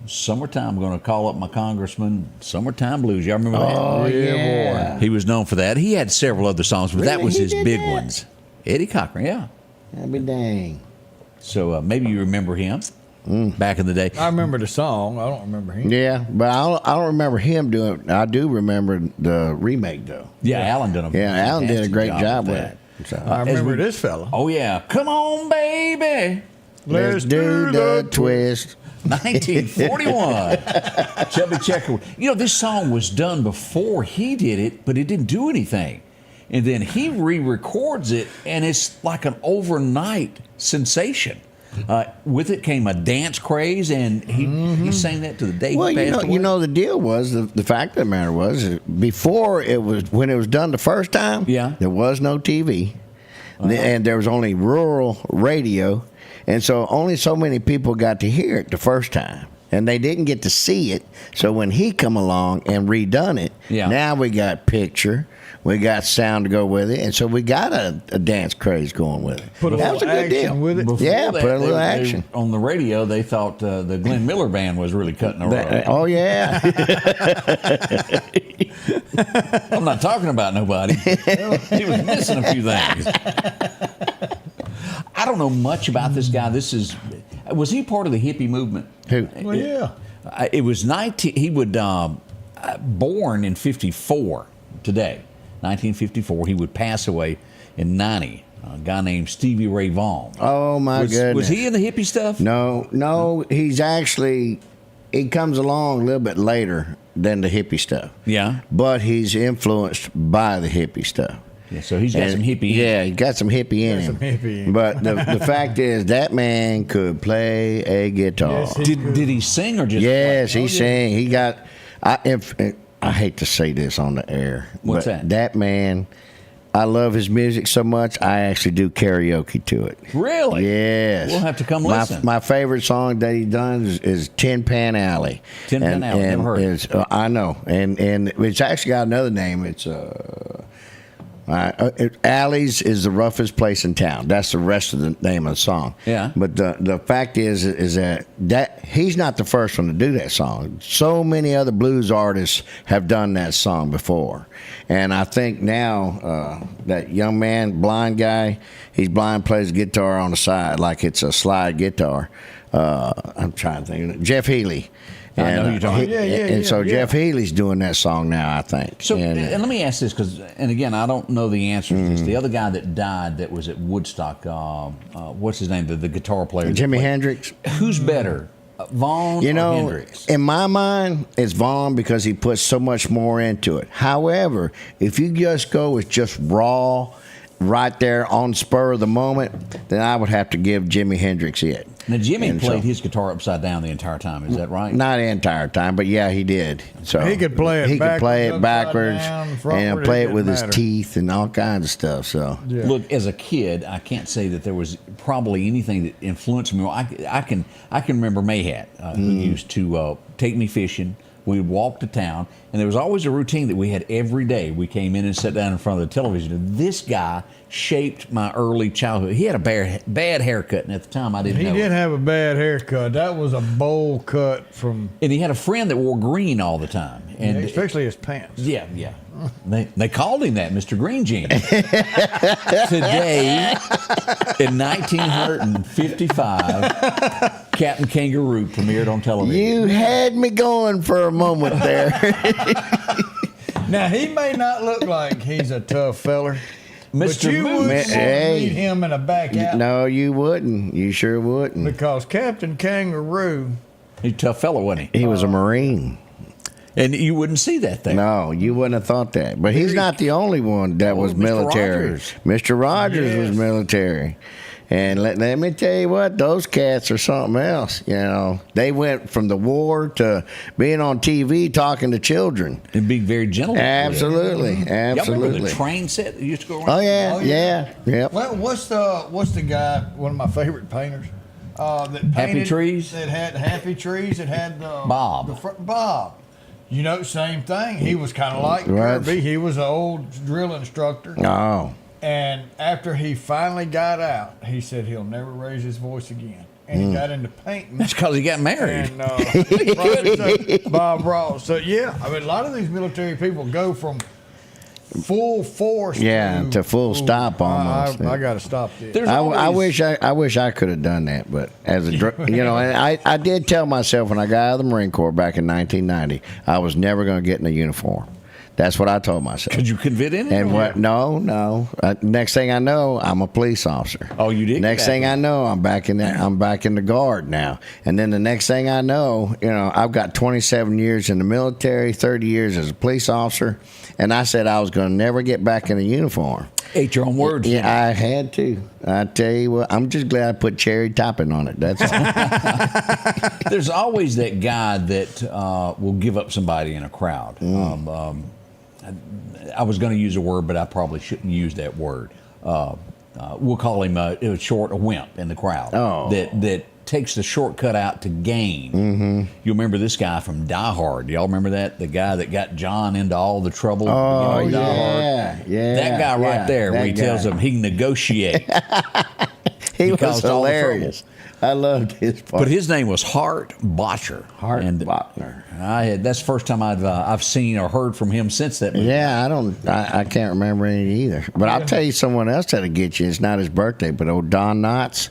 Summertime, I'm going to call up my congressman. Summertime Blues. Y'all remember that? Oh, yeah. Boy. He was known for that. He had several other songs, but that Really? was He his did big that? ones. Eddie Cochran, yeah. I'd be dang. So maybe you remember him back in the day. I remember the song. I don't remember him. Yeah, but I don't remember him doing it. I do remember the remake, though. Yeah, Alan did Alan did a fantastic great job with that. it. So. I remember this fella. Oh, yeah. Come on, baby. Let's do the twist. 1941. Chubby Checker. You know, this song was done before he did it, but it didn't do anything. And then he re-records it, and it's like an overnight sensation. With it came a dance craze, and he sang that to the day Well, he passed away. you know, the deal was the fact of the matter was before when it was done the first time. Yeah. There was no TV, and there was only rural radio, and so only so many people got to hear it the first time, and they didn't get to see it. So when he come along and redone it, now we got picture. We got sound to go with it, and so we got a dance craze going with it. That was a good deal. With it. Before Yeah, that, put a little action. On the radio, they thought the Glenn Miller Band was really cutting the road. Oh, yeah. I'm not talking about nobody. He was missing a few things. I don't know much about this guy. Was he part of the hippie movement? Who? Well, yeah. It was he would born in 54 today. 1954, he would pass away in 90. A guy named Stevie Ray Vaughan. Oh, my goodness. Was he in the hippie stuff? No, he comes along a little bit later than the hippie stuff. Yeah. But he's influenced by the hippie stuff. Yeah, so he's got some hippie in him. Yeah, he got some hippie in him. But the fact is, that man could play a guitar. Yes, Did he sing or just Yes, play? he sang. He got. I hate to say this on the air. What's but that? That man, I love his music so much, I actually do karaoke to it. Really? Yes. We'll have to come listen. My favorite song that he done is Tin Pan Alley. Tin Pan Alley, never heard it. I know. And it's actually got another name. It's Alley's is the roughest place in town. That's the rest of the name of the song. Yeah. But the fact is that he's not the first one to do that song. So many other blues artists have done that song before. And I think now that young man, blind guy, he's blind, plays guitar on the side like it's a slide guitar. I'm trying to think. Jeff Healey. I know who you're talking about. So Jeff Healey's doing that song now, I think. So, and let me ask this, because, and again, I don't know the answer to this. The other guy that died that was at Woodstock, what's his name? The guitar player. Jimi Hendrix. Who's better, Vaughn or Hendrix? In my mind, it's Vaughn because he puts so much more into it. However, if you just go with just raw, right there on spur of the moment, then I would have to give Jimi Hendrix it. Now, Jimmy And played so- his guitar upside down the entire time. Is that right? Not the entire time, but yeah, he did. So He could play it He could play it backwards, backwards upside down, frontward, and it play it didn't with his matter. teeth and all kinds of stuff. So Yeah. Look, as a kid, I can't say that there was probably anything that influenced me. I can remember Mayhat, who used to take me fishing. We would walk to town, and there was always a routine that we had every day. We came in and sat down in front of the television. And this guy shaped my early childhood. He had a bad haircut, and at the time I didn't know He did it. have a bad haircut. That was a bowl cut from, And he had a friend that wore green all the time. And especially his pants. yeah. They called him that, Mr. Green Jeans. Today, in 1955, Captain Kangaroo premiered on television. you had me going for a moment there. Now, he may not look like he's a tough feller, but Mr. you Moose. wouldn't want to Hey. meet him in a back alley No, you wouldn't. You sure wouldn't. because Captain Kangaroo, He's a tough fellow, wasn't he? He was a Marine. And you wouldn't see that there. No, you wouldn't have thought that. But he's not the only one that was Mr. military. Rogers. Mr. Rogers was Yes. military. And let me tell you what, those cats are something else. You know, they went from the war to being on TV talking to children and being very gentle. Absolutely, Y'all remember absolutely. the train set that used to go around? Oh yeah, yeah. Well, what's the guy? One of my favorite painters. That painted, Happy Trees? That had Happy Trees. That had Bob. Bob. You know, same thing. He was kind of like Right. Kirby. He was an old drill instructor. Oh, And after he finally got out, he said he'll never raise his voice again. And he got into painting. That's because he got married. And probably so, Bob Ross. So yeah, I mean, a lot of these military people go from full force to full stop almost. I got to stop this. There's I always- wish I could have done that, but as a you know, and I did tell myself when I got out of the Marine Corps back in 1990, I was never going to get in a uniform. That's what I told myself. Could you fit in it? And or what? No. Next thing I know, I'm a police officer. Oh, you did? Next thing I know, I'm back in the guard now. And then the next thing I know, you know, I've got 27 years in the military, 30 years as a police officer, and I said I was going to never get back in a uniform. Ate your own words. Yeah, I had to. I tell you what, I'm just glad I put cherry topping on it. That's all. There's always that guy that will give up somebody in a crowd. I was going to use a word, but I probably shouldn't use that word. We'll call him a wimp in the crowd. Oh. That takes the shortcut out to gain. Mm-hmm. You remember this guy from Die Hard? Y'all remember that? The guy that got John into all the trouble. Oh, in Die yeah, Hard? yeah. That guy right there, where he that tells guy. him he can negotiate. He was caused all the hilarious. I loved his part. But his name was Hart Botcher. Hart Botcher. That's the first time I've seen or heard from him since that movie. Yeah, I can't remember any either. But I'll tell you someone else that'll get you. It's not his birthday, but old Don Knotts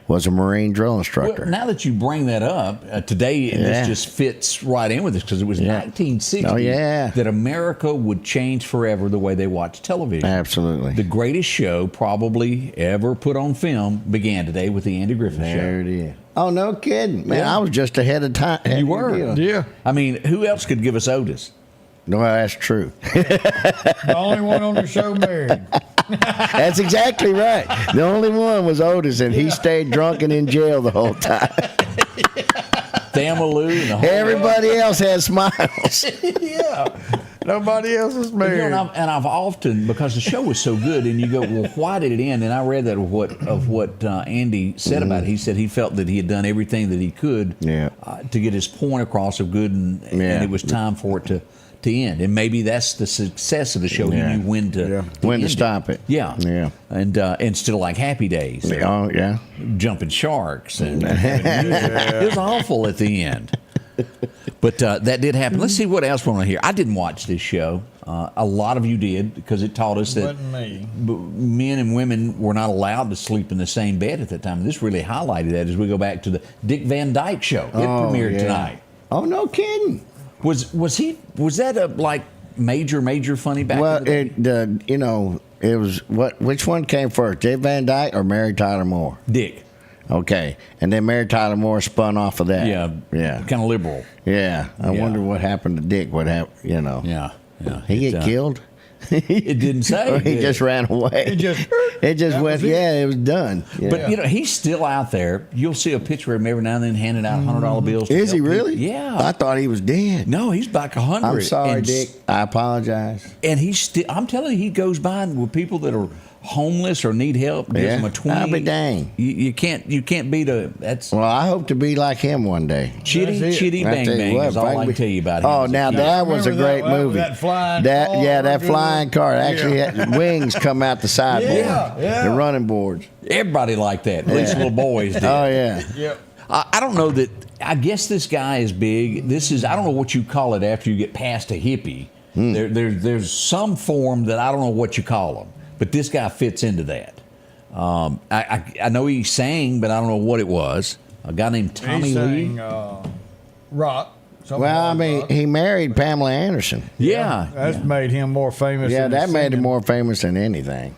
was a Marine drill instructor. Well, now that you bring that up, today this just fits right in with this because it was 1960 that America would change forever the way they watch television. Absolutely. The greatest show probably ever put on film began today with the Andy Griffith Show. There it is. Oh, no kidding. Man, I was just ahead of time. You were. Yeah. I mean, who else could give us Otis? No, that's true. The only one on the show married. That's exactly right. The only one was Otis, and he stayed drunk and in jail the whole time. Thelma Lou and the whole Everybody else had smiles. Yeah. Nobody else is You married. know, and I've often, because the show was so good, and you go, well, why did it end? And I read that of what Andy said about it. He said he felt that he had done everything that he could to get his point across of good, and it was time for it to end. And maybe that's the success of the show. He knew when to stop it. Yeah. And still like Happy Days. Oh, yeah. Jumping Sharks. And it was awful at the end. But that did happen. Let's see what else we want to hear. I didn't watch this show. A lot of you did because it taught us that men and women were not allowed to sleep in the same bed at that time. This really highlighted that as we go back to the Dick Van Dyke Show. It premiered tonight. Oh, no kidding. Was that a like major funny back? Well, in the day? it was which one came first, Dick Van Dyke or Mary Tyler Moore? Dick. Okay, and then Mary Tyler Moore spun off of that. Yeah. Kind of liberal. Yeah, I wonder what happened to Dick. What happened? Yeah. He get killed? It didn't say. Or he just ran away. It just went. It was done. Yeah. But he's still out there. You'll see a picture of him every now and then handing out $100 bills. Is he help really? people. Yeah. I thought he was dead. No, he's back 100. I'm sorry, And Dick. I apologize. And he's still. I'm telling you, he goes by with people that are homeless or need help. Gives them a 20. I'll be dang. You can't beat a. That's. Well, I hope to be like him one day. Chitty Bang Bang is all I can tell you about him. Oh, now that was a great movie. That flying car. That flying car actually had wings come out the sideboard. Yeah. The running boards. Everybody liked that. At least little boys did. Oh yeah. Yep. I don't know that. I guess this guy is big. This is. I don't know what you call it after you get past a hippie. There's some form that I don't know what you call them. But this guy fits into that. I know he sang, but I don't know what it was. A guy named Tommy He Lee. sang rock. Well, I mean, he married Pamela Anderson. Yeah. That's made him more famous. Yeah, than that made him singing. more famous than anything.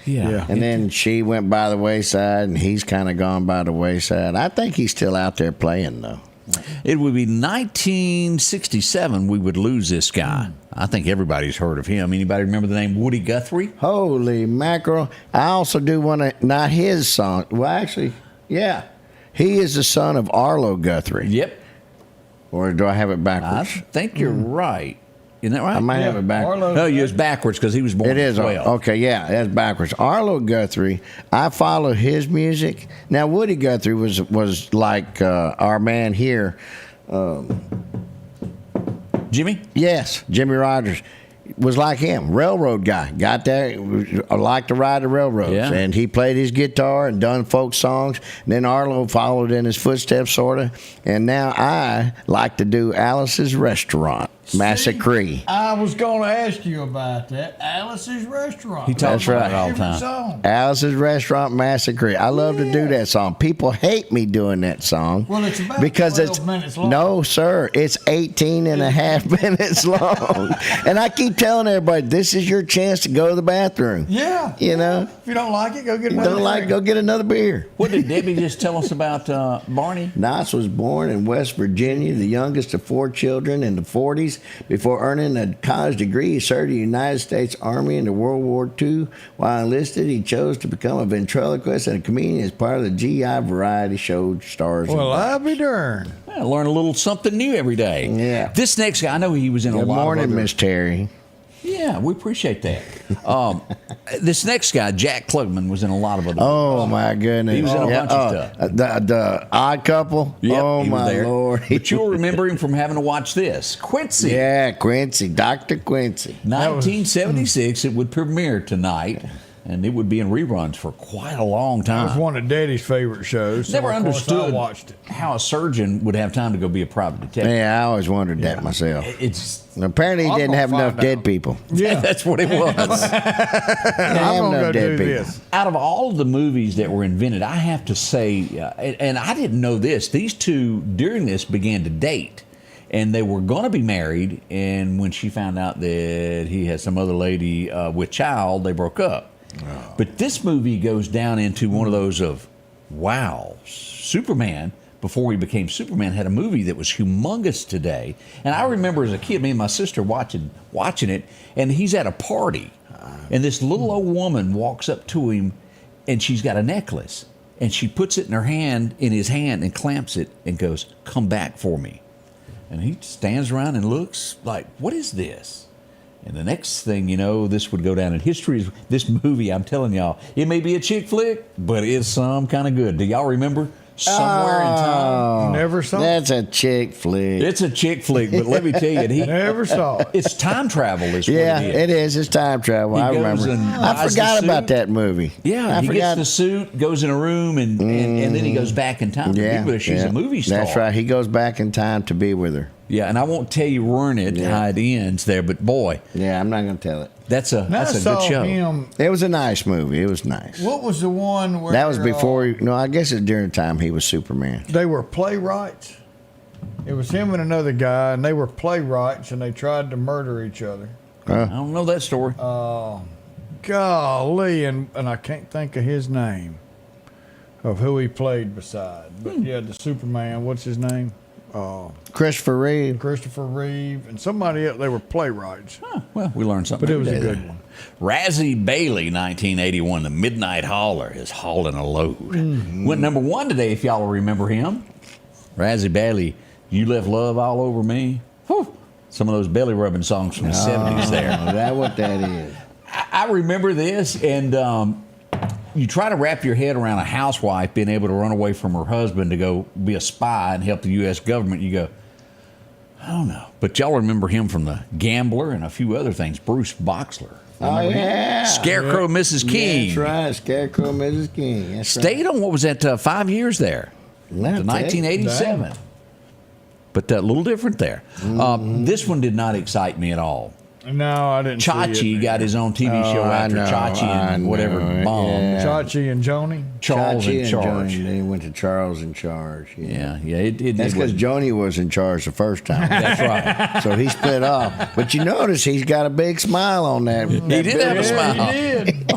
Yeah. And then she went by the wayside, and he's kind of gone by the wayside. I think he's still out there playing, though. It would be 1967 we would lose this guy. I think everybody's heard of him. Anybody remember the name Woody Guthrie? Holy mackerel. I also do want to, not his son. Well, actually, yeah. He is the son of Arlo Guthrie. Yep. Or do I have it I backwards? think you're right. Isn't that right? I might have it backwards. Arlo- No, it's backwards because he was born It is. at 12. Okay, yeah, that's backwards. Arlo Guthrie, I follow his music. Now, Woody Guthrie was like our man here. Jimmy? Yes, Jimmy Rogers was like him, railroad guy. Got there, liked to ride the railroads, Yeah. and he played his guitar and done folk songs. And then Arlo followed in his footsteps, sort of. And now I like to do Alice's Restaurant, Massacre. I was going to ask you about that. Alice's Restaurant. He talks That's right. about it all the Favorite time. song. Alice's Restaurant Massacre. I love to do that song. People hate me doing that song. Well, it's about because 12 it's minutes long. No, sir. It's 18 and a half minutes long. And I keep telling everybody, this is your chance to go to the bathroom. Yeah. You know? If you don't like it, go get You another don't like, drink. go get another beer. What did Debbie just tell us about Barney? Knox was born in West Virginia, the youngest of 4 children in the 40s. Before earning a college degree, he served the United States Army in World War II. While enlisted, he chose to become a ventriloquist and a comedian as part of the GI variety show Stars. Well, and I'll be darned. I learn a little something new every day. Yeah. This next guy, I know he was in a Good lot morning, of other... Miss Terry. Yeah, we appreciate that. This next guy, Jack Klugman, was in a lot of other... Oh, my goodness. He was in a bunch of stuff. The Odd Couple. Yep, Oh, he was my there. Lord. But you'll remember him from having to watch this. Quincy. Yeah, Quincy. Dr. Quincy. 1976, it would premiere tonight, and it would be in reruns for quite a long That was time. one of Daddy's favorite shows. So Never of course understood I watched it. how a surgeon would have time to go be a private detective. Yeah, I always wondered that myself. It's Apparently, he I'm didn't gonna have enough find dead out. people. Yeah. that's what it was. I'm going to go do this. Out of all of the movies that were invented, I have to say, and I didn't know this, these two during this began to date. And they were going to be married. And when she found out that he had some other lady with child, they broke up. Oh. But this movie goes down into one of those of, wow, Superman, before he became Superman, had a movie that was humongous today. And I remember as a kid, me and my sister watching it, and he's at a party. And this little old woman walks up to him, and she's got a necklace. And she puts it in his hand, and clamps it and goes, "Come back for me." And he stands around and looks like, what is this? And the next thing you know, this would go down in history. This movie, I'm telling y'all, it may be a chick flick, but it's some kind of good. Do y'all remember Somewhere in Time? Never saw it. That's a chick flick. It's a chick flick, but let me tell you, Never saw it. it's time travel is Yeah, what it is. it is. It's time travel. He I goes remember. and I buys forgot the about suit. that movie. Yeah, I he forgot. gets the suit, goes in a room, and then he goes back in time to be with her. She's a movie star. That's right. He goes back in time to be with her. Yeah, and I won't tell you ruin it how it ends there, but boy, Yeah, I'm not going to tell it. that's a good show. Him. It was a nice movie. It was nice. What was the one where That was before. I guess it's during the time he was Superman. they were playwrights? It was him and another guy, and they were playwrights, and they tried to murder each other. I don't know that story. Golly, and I can't think of his name, of who he played beside. But yeah, the Superman, what's his name? Christopher Reeve. Christopher Reeve, and somebody else. They were playwrights. Well, we learned something. But it was every a day good one. Razzie Bailey, 1981, The Midnight Hauler, is hauling a load. Went number one today, if y'all remember him. Razzie Bailey, You Left Love All Over Me. Whew. Some of those belly rubbing songs from the 70s there. Is that what that is? I remember this, and you try to wrap your head around a housewife being able to run away from her husband to go be a spy and help the U.S. government. You go, I don't know. But y'all remember him from The Gambler and a few other things. Bruce Boxler. Oh, yeah. Scarecrow Mrs. King. That's right. Scarecrow Mrs. King. That's right. Stayed on, what was that, 5 years there? To 1987. But a little different there. This one did not excite me at all. No, I didn't see Chachi it. got his own TV show after Chachi and whatever bomb. Yeah. Chachi and Joni. Charles Chachi in and charge. Joni, they went to Charles in charge. Yeah. It That's because wasn't- Joni was in charge the first time. That's right. So he split off. But you notice he's got a big smile on that. He did have a smile. He did.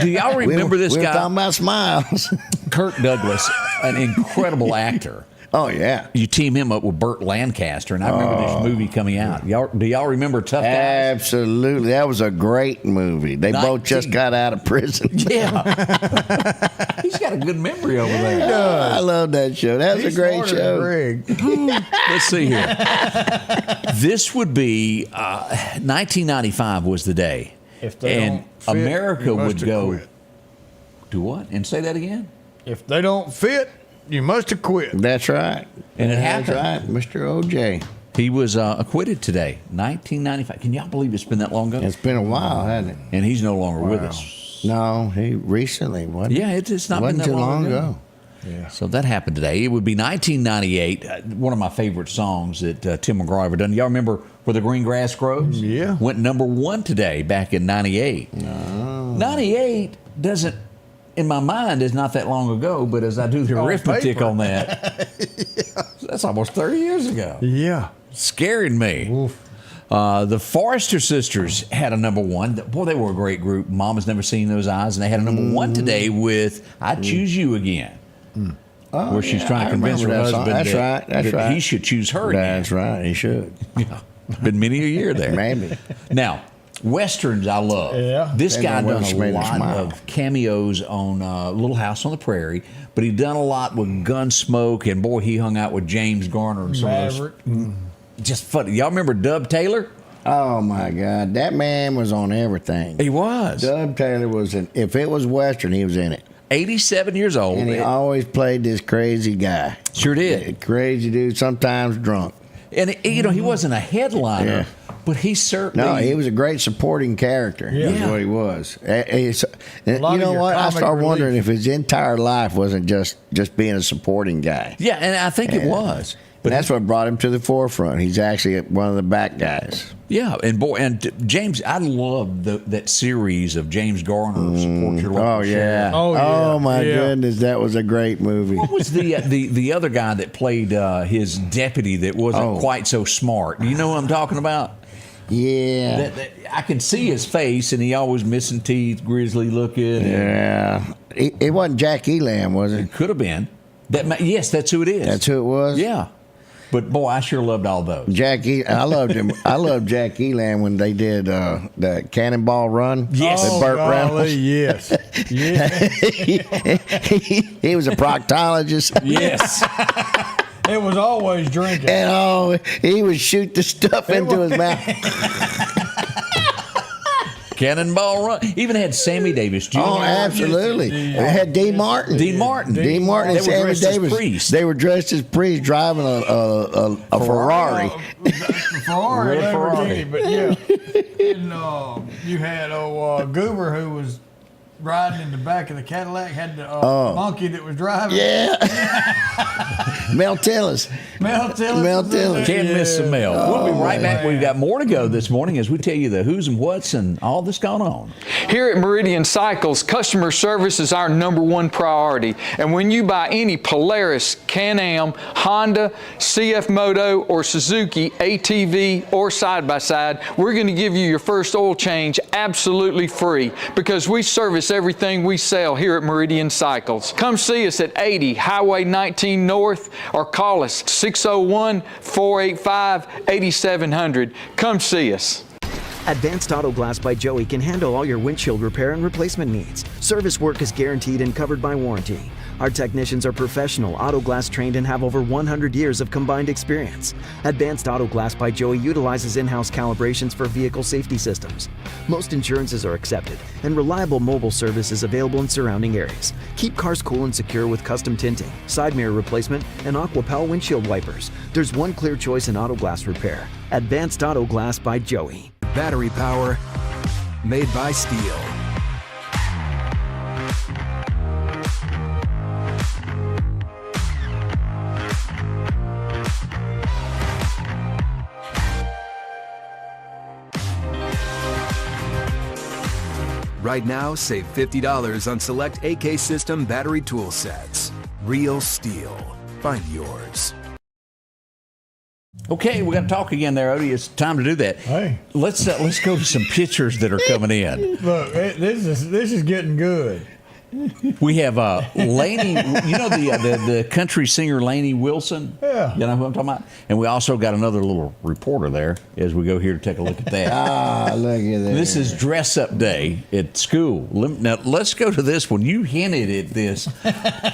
Do y'all remember this we were guy? talking about smiles. Kirk Douglas, an incredible actor. Oh, yeah. You team him up with Burt Lancaster, and I remember this movie coming out. Do y'all remember Tough Guys? Absolutely. That was a great movie. They both just got out of prison. Yeah. He's got a good memory over there. I love that show. That was a great show. Let's see here. This would be 1995 was the day. If they don't fit, America you must would have go. quit. Do what? And say that again? If they don't fit, you must have quit. That's right. And it happened. That's right. Mr. O.J. He was acquitted today, 1995. Can y'all believe it's been that long ago? It's been a while, hasn't it? And he's no longer with us. No, he recently wasn't. Yeah, it's not been wasn't that too long ago. Yeah. So that happened today. It would be 1998. One of my favorite songs that Tim McGraw ever done. Y'all remember Where the Green Grass Grows? Yeah. Went number 1 today, back in 98. No. 98 doesn't, in my mind, is not that long ago, but as I do the arithmetic paper. on that, that's almost 30 years ago. Yeah. Scaring me. Oof. The Forrester Sisters had a number 1. Boy, they were a great group. Mama's Never Seen Those Eyes, and they had a number 1 today with I Choose You Again. Oh, Where she's trying to convince her husband that he should choose her again. That's right. He should. Yeah. Been many a year there. Maybe. Now, Westerns I love. Yeah. This They guy know done what's a made him lot smile. of cameos on Little House on the Prairie, but he done a lot with Gunsmoke, and boy, he hung out with James Garner and some Maverick. of those. Just funny. Y'all remember Dub Taylor? Oh, my God. That man was on everything. He was. Dub Taylor was in, if it was Western, he was in it. 87 years old. And he always played this crazy guy. Sure did. Crazy dude, sometimes drunk. And, you know, he wasn't a headliner, Yeah. but he certainly... No, he was a great supporting character. Yeah. Is what he was. You lot of know your what? I comic started wondering relief. if his entire life wasn't just being a supporting guy. Yeah, and I think it was. But that's what brought him to the forefront. He's actually one of the back guys. Yeah, and boy, and James, I love that series of James Garner, Support Your Local Oh, yeah. Sheriff. Oh, yeah. Oh, my Yeah. goodness. That was a great movie. What was the other guy that played his deputy that wasn't quite so smart? Do you know what I'm talking about? Yeah. I can see his face, and he always missing teeth, grizzly looking. Yeah. It wasn't Jack Elam, was it? It could have been. Yes, that's who it is. That's who it was? Yeah. But boy, I sure loved all those. I loved him. I loved Jack Elam when they did the Cannonball Run. Yes. With Burt golly, Reynolds. yes. Yeah. he was a proctologist. Yes. It was always drinking. And he would shoot the stuff into his mouth. Cannonball Run. Even had Sammy Davis Jr. Oh, absolutely. It had Dean Martin. Dean Martin. Dean Martin and They were Sammy dressed as Davis. priests. They were dressed as priests driving a Ferrari. Ferrari, Red Ferrari. Lamborghini, but yeah. And you had Goober, who was riding in the back of the Cadillac, had the monkey that was driving. Yeah. Mel Tillis. Mel Tillis. Mel Tillis. Can't miss the mail. We'll be right back. man. We've got more to go this morning as we tell you the who's and what's and all that's going on. Here at Meridian Cycles, customer service is our #1 priority. And when you buy any Polaris, Can-Am, Honda, CF Moto, or Suzuki ATV or side-by-side, we're going to give you your first oil change absolutely free because we service everything we sell here at Meridian Cycles. Come see us at 80 Highway 19 North or call us 601-485-8700. Come see us. Advanced Auto Glass by Joey can handle all your windshield repair and replacement needs. Service work is guaranteed and covered by warranty. Our technicians are professional, auto glass trained, and have over 100 years of combined experience. Advanced Auto Glass by Joey utilizes in-house calibrations for vehicle safety systems. Most insurances are accepted, and reliable mobile service is available in surrounding areas. Keep cars cool and secure with custom tinting, side mirror replacement, and AquaPal windshield wipers. There's one clear choice in auto glass repair. Advanced Auto Glass by Joey. Battery power made by steel. Right now, save $50 on select AK System battery tool sets. Real steel. Find yours. Okay, we're going to talk again there, Odie. It's time to do that. Hey. Let's go to some pictures that are coming in. Look, this is getting good. We have Lainey, you know the country singer Lainey Wilson? Yeah. You know who I'm talking about? And we also got another little reporter there as we go here to take a look at that. Look at that. This is dress up day at school. Now, let's go to this one. You hinted at this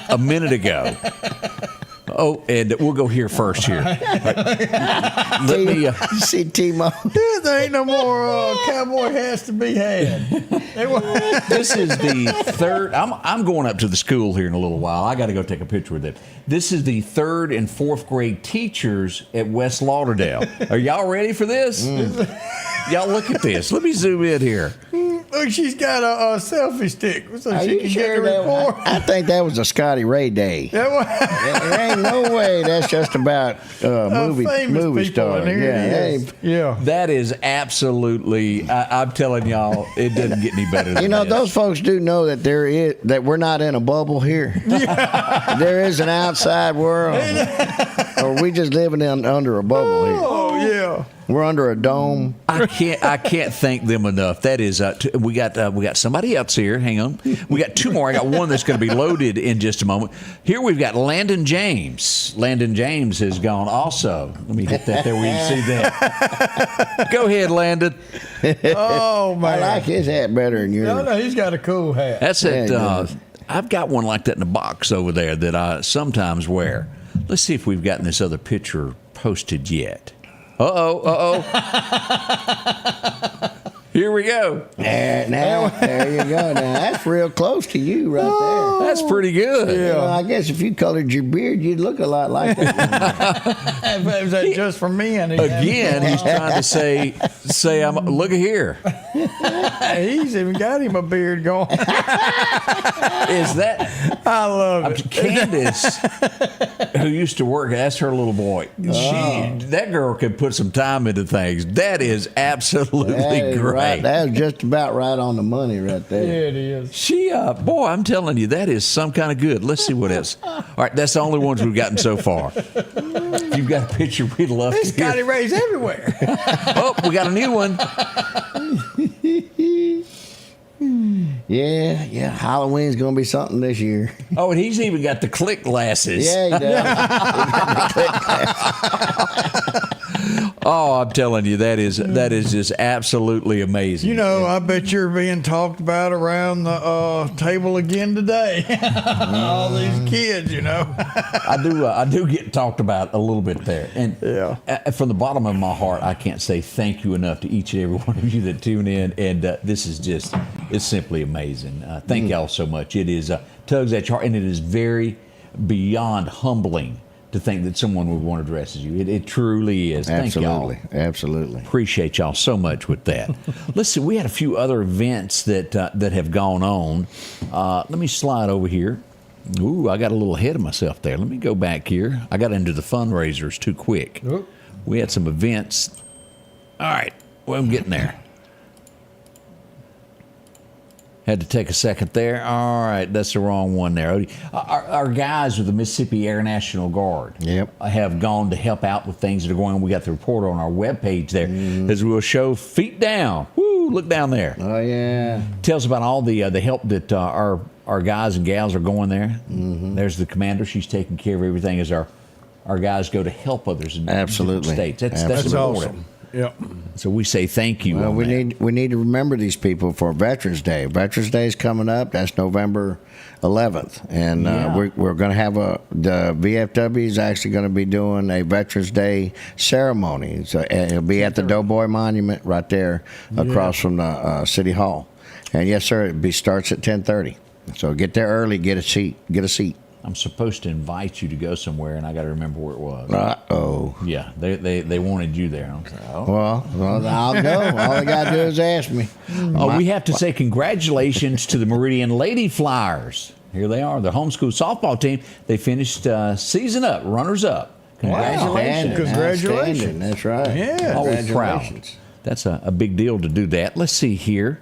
a minute ago. Oh, and we'll go here first here. Let me see Timo. There ain't no more cowboy hats to be had. This is the third. I'm going up to the school here in a little while. I got to go take a picture with them. This is the 3rd and 4th grade teachers at West Lauderdale. Are y'all ready for this? Y'all look at this. Let me zoom in here. Look, she's got a selfie stick so Are she you can sure get the report. I think that was a Scotty Ray day. There ain't no way that's just about movie star. Yeah. That is absolutely. I'm telling y'all, it doesn't get any better than You know, this. those folks do know that we're not in a bubble here. There is an outside world, or we just living under a bubble here. Oh yeah. We're under a dome. I can't thank them enough. That is, we got somebody else here. Hang on, we got 2 more. I got one that's going to be loaded in just a moment. Here we've got Landon James. Landon James has gone also. Let me hit that there where you can see that. Go ahead, Landon. Oh man, I like his hat better than yours. No, he's got a cool hat. That's it. I've got one like that in the box over there that I sometimes wear. Let's see if we've gotten this other picture posted yet. Uh-oh. Here we go. There you go. Now, that's real close to you right there. That's pretty good. Yeah. You know, I guess if you colored your beard, you'd look a lot like that. Was that just for men? Again, he's trying to say, look at here. He's even got him a beard going. Is that? I love it. Candace, who used to work, that's her little boy. That girl could put some time into things. That is absolutely great. That's just about right on the money right there. Yeah, it is. She, boy, I'm telling you, that is some kind of good. Let's see what else. All right, that's the only ones we've gotten so far. If you've got a picture, we'd love to hear. Scotty Ray's everywhere. Oh, we got a new one. Yeah, Halloween's going to be something this year. Oh, and he's even got the click glasses. Yeah, he does. He got the click glasses. Oh, I'm telling you, that is just absolutely amazing. You know, I bet you're being talked about around the table again today. All these kids, you know. I do get talked about a little bit there, and from the bottom of my heart, I can't say thank you enough to each and every one of you that tune in. And this is it's simply amazing. Thank y'all so much. It is tugs at your heart, and it is very beyond humbling to think that someone would want to dress as you. It truly is. Thank y'all. Absolutely. Appreciate y'all so much with that. Let's see, we had a few other events that have gone on. Let me slide over here. Ooh, I got a little ahead of myself there. Let me go back here. I got into the fundraisers too quick. Oop. We had some events. All right, well, I'm getting there. Had to take a second there. All right, that's the wrong one there, Odie. Our guys with the Mississippi Air National Guard have gone to help out with things that are going on. We got the report on our webpage there, as we'll show feet down. Woo, look down there. Oh, yeah. Tells about all the help that our guys and gals are going there. There's the commander. She's taking care of everything as our guys go to help others in different states. That's important. Awesome. Yep. So we say thank you. Well, we need to remember these people for Veterans Day. Veterans Day is coming up. That's November 11th, and we're going to have the VFW is actually going to be doing a Veterans Day ceremony. So it'll be at the Doughboy Monument right there across from the City Hall. And yes, sir, it starts at 10:30. So get there early, get a seat. I'm supposed to invite you to go somewhere, and I got to remember where it was. Uh-oh. Yeah, they wanted you there. I'm like, Well, I'll go. All I got to do is ask me. We have to say congratulations to the Meridian Lady Flyers. Here they are, the homeschool softball team. They finished season up, runners up. Congratulations. Wow. Congratulations. That's right. Yeah. Always proud. That's a big deal to do that. Let's see here.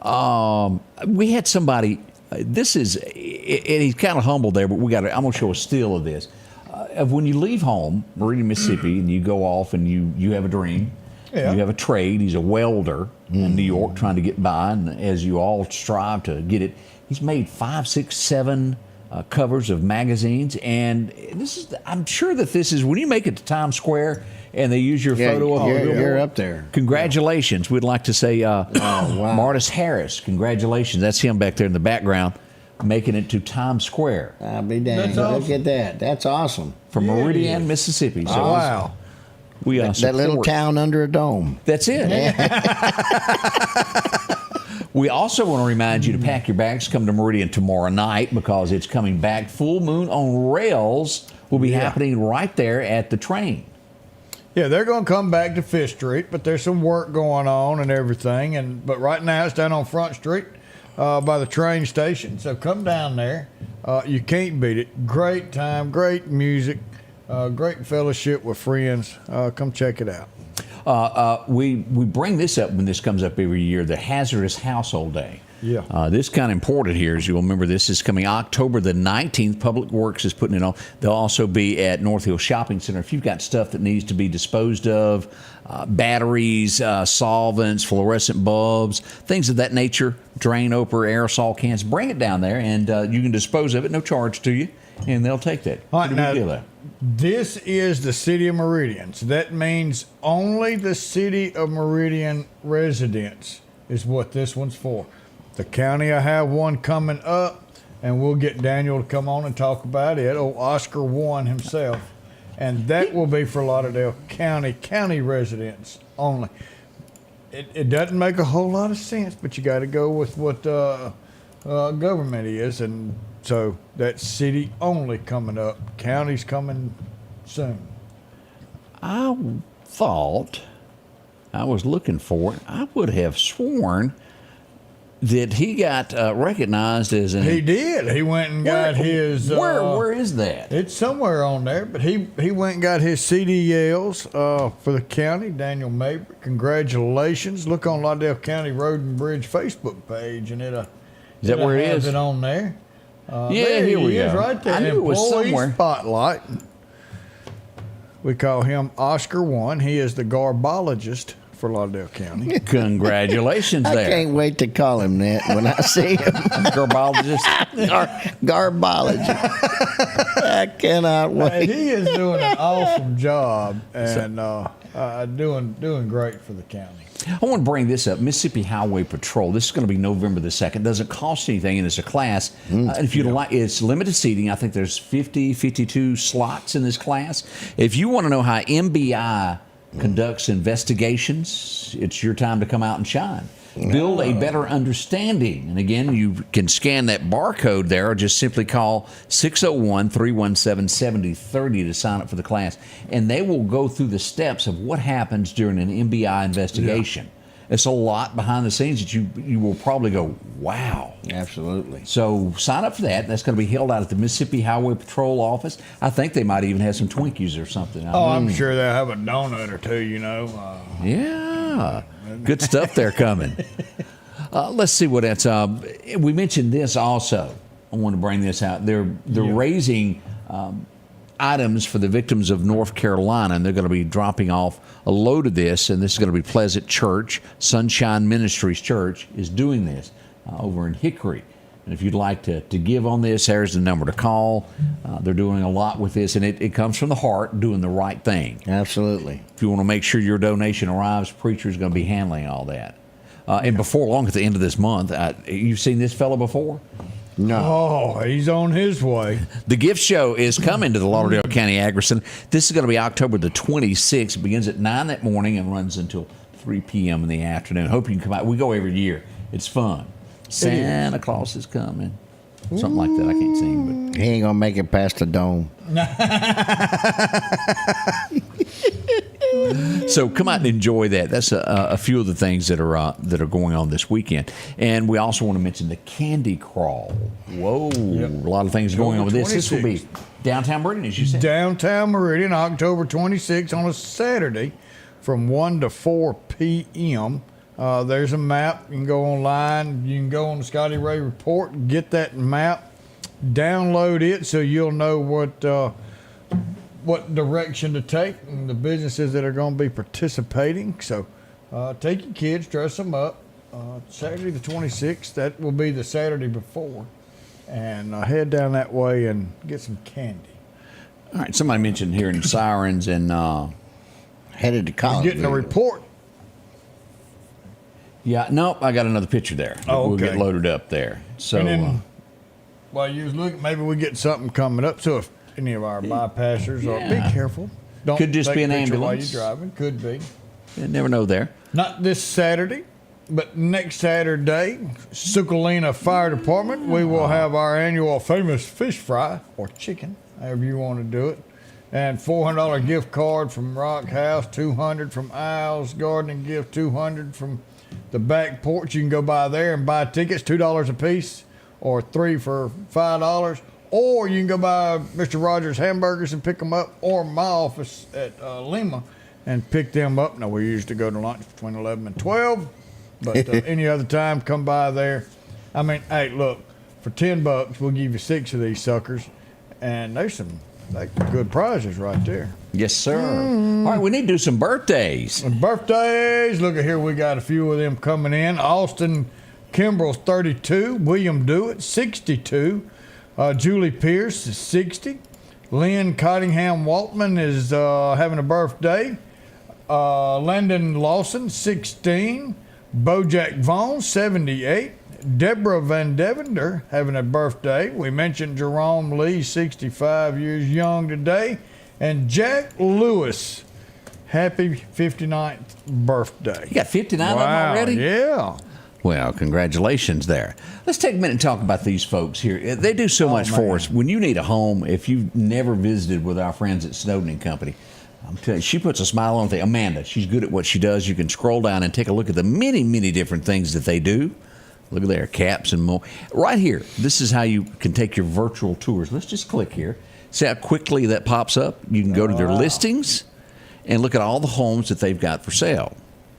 We had somebody... This is, and he's kind of humble there, but I'm going to show a still of this. Of when you leave home, Meridian, Mississippi, and you go off and you have a dream, Yeah. You have a trade. He's a welder in New York trying to get by, and as you all strive to get it, he's made 5, 6, 7 covers of magazines. And this is, I'm sure that this is, when you make it to Times Square and they use your photo of you're up there. Congratulations. We'd like to say, wow. Martis Harris, congratulations. That's him back there in the background, making it to Times Square. I'll be damned. Look at that. That's awesome. From Meridian, Mississippi. So wow. We that little town under a dome. That's it. We also want to remind you to pack your bags, come to Meridian tomorrow night because it's coming back. Full Moon on Rails will be happening right there at the train. Yeah, they're going to come back to Fifth Street, but there's some work going on and everything. But right now it's down on Front Street by the train station. So come down there. You can't beat it. Great time, great music, great fellowship with friends. Come check it out. We bring this up when this comes up every year, the Hazardous Household Day. Yeah. This kind of important here, as you'll remember, this is coming October the 19th. Public Works is putting it on. They'll also be at North Hill Shopping Center. If you've got stuff that needs to be disposed of, batteries, solvents, fluorescent bulbs, things of that nature, drain opener, aerosol cans, bring it down there, and you can dispose of it, no charge to you, and they'll take that. All right, Pretty good deal there. This is the city of Meridian. So that means only the city of Meridian residents is what this one's for. The county, I have one coming up, and we'll get Daniel to come on and talk about it. Oh, Oscar One himself. And that will be for Lauderdale County residents only. It doesn't make a whole lot of sense, but you got to go with what government is. And so that's city only coming up. County's coming soon. I thought, I was looking for it, I would have sworn that he got recognized as an... He did. He went and got his... Where is that? It's somewhere on there, but he went and got his CDLs for the county. Daniel Mabry, congratulations. Look on Lauderdale County Road and Bridge Facebook page, and Is that where it is? It on there. Yeah, there here we he is, go. right there. I knew it was Employee somewhere. Spotlight. We call him Oscar One. He is the garbologist for Lauderdale County. Congratulations I there. can't wait to call him that when I see him. Garbologist. Garbologist. I cannot wait. He is doing an awesome job and doing great for the county. I want to bring this up. Mississippi Highway Patrol. This is going to be November the 2nd. Doesn't cost anything, and it's a class. If you'd like, it's limited seating. I think there's 52 slots in this class. If you want to know how MBI conducts investigations, it's your time to come out and shine. Build a better understanding. And again, you can scan that barcode there or just simply call 601-317-7030 to sign up for the class. And they will go through the steps of what happens during an MBI investigation. It's a lot behind the scenes that you will probably go, wow. Absolutely. So sign up for that. That's going to be held out at the Mississippi Highway Patrol office. I think they might even have some Twinkies or something. I'm sure they'll have a donut or two, Yeah. Good stuff there coming. Let's see what that's. We mentioned this also. I want to bring this out. They're raising items for the victims of North Carolina, and they're going to be dropping off a load of this, and this is going to be Pleasant Church. Sunshine Ministries Church is doing this over in Hickory. And if you'd like to give on this, there's the number to call. They're doing a lot with this, and it comes from the heart, doing the right thing. Absolutely. If you want to make sure your donation arrives, Preacher's going to be handling all that. And before long, at the end of this month, you've seen this fella before? No. Oh, he's on his way. The gift show is coming to the Lauderdale County Agri-Center. This is going to be October the 26th. It begins at 9 that morning and runs until 3 p.m. in the afternoon. Hope you can come out. We go every year. It's fun. Santa Claus is coming. Something like that. I can't sing, but he ain't gonna make it past the dome. So come out and enjoy that. That's a few of the things that are going on this weekend. And we also want to mention the Candy Crawl. Whoa, a lot of things going on with this. This will be downtown Meridian, as you said. Downtown Meridian, October 26th on a Saturday from 1 to 4 p.m. There's a map. You can go online. You can go on the Scotty Ray Report and get that map. Download it so you'll know what direction to take and the businesses that are going to be participating. So take your kids, dress them up. Saturday the 26th, that will be the Saturday before. And head down that way and get some candy. All right, somebody mentioned hearing sirens and headed to college. Getting a report. Yeah, nope, I got another picture there. Oh, We'll okay. get loaded up there. So, And then, while you was looking, maybe we get something coming up. So if any of our bypassers are, be careful. Don't Could just take be an a picture ambulance. while you're driving. Could be. you never know there. Not this Saturday, but next Saturday, Sukalina Fire Department, we will have our annual famous fish fry or chicken, however you want to do it. And $400 gift card from Rock House, $200 from Isles Gardening Gift, $200 from the Back Porch. You can go by there and buy tickets, $2 a piece, or 3 for $5. Or you can go by Mr. Rogers Hamburgers and pick them up, or my office at Lima and pick them up. Now, we usually go to lunch between 11 and 12, but any other time, come by there. I mean, hey, look, for $10, we'll give you 6 of these suckers, and there's some good prizes right there. Yes, sir. All right, we need to do some birthdays. And birthdays, look at here, we got a few of them coming in. Austin Kimbrell's 32, William Dewitt 62, Julie Pierce is 60, Lynn Cottingham Waltman is having a birthday, Landon Lawson 16, Bojack Vaughn 78, Deborah Van Devender having a birthday. We mentioned Jerome Lee, 65 years young today. And Jack Lewis, happy 59th birthday. You got 59 of them already? Yeah. Well, congratulations there. Let's take a minute and talk about these folks here. They do so much for us. When you need a home, if you've never visited with our friends at Snowden and Company, I'm telling you, she puts a smile on the face. Amanda, she's good at what she does. You can scroll down and take a look at the many, many different things that they do. Look at there, caps and more. Right here, this is how you can take your virtual tours. Let's just click here. See how quickly that pops up? You can go to their listings and look at all the homes that they've got for sale.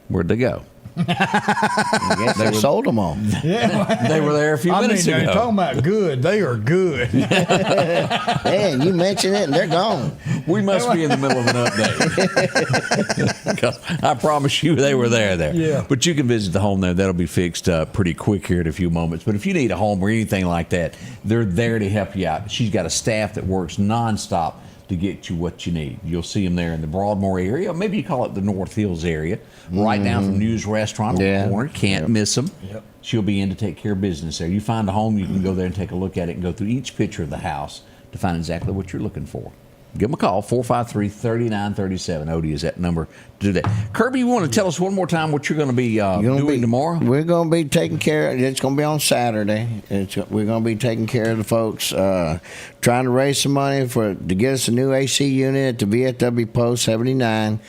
Where'd they go? I guess they sold them all. Yeah. They were there a few minutes ago. You're talking about good. They are good. Man, you mention it and they're gone. We must be in the middle of an update. 'Cause I promise you they were there. Yeah. But you can visit the home there. That'll be fixed up pretty quick here in a few moments. But if you need a home or anything like that, they're there to help you out. She's got a staff that works nonstop to get you what you need. You'll see them there in the Broadmoor area. Maybe you call it the North Hills area. Right down from News Restaurant on the corner. Can't miss them. Yep. She'll be in to take care of business there. You find a home, you can go there and take a look at it and go through each picture of the house to find exactly what you're looking for. Give them a call, 453-3937. Odie is that number to do that. Kirby, you want to tell us one more time what you're going to be doing tomorrow? We're going to be taking care of, it's going to be on Saturday. We're going to be taking care of the folks, trying to raise some money to get us a new AC unit at the VFW Post 79,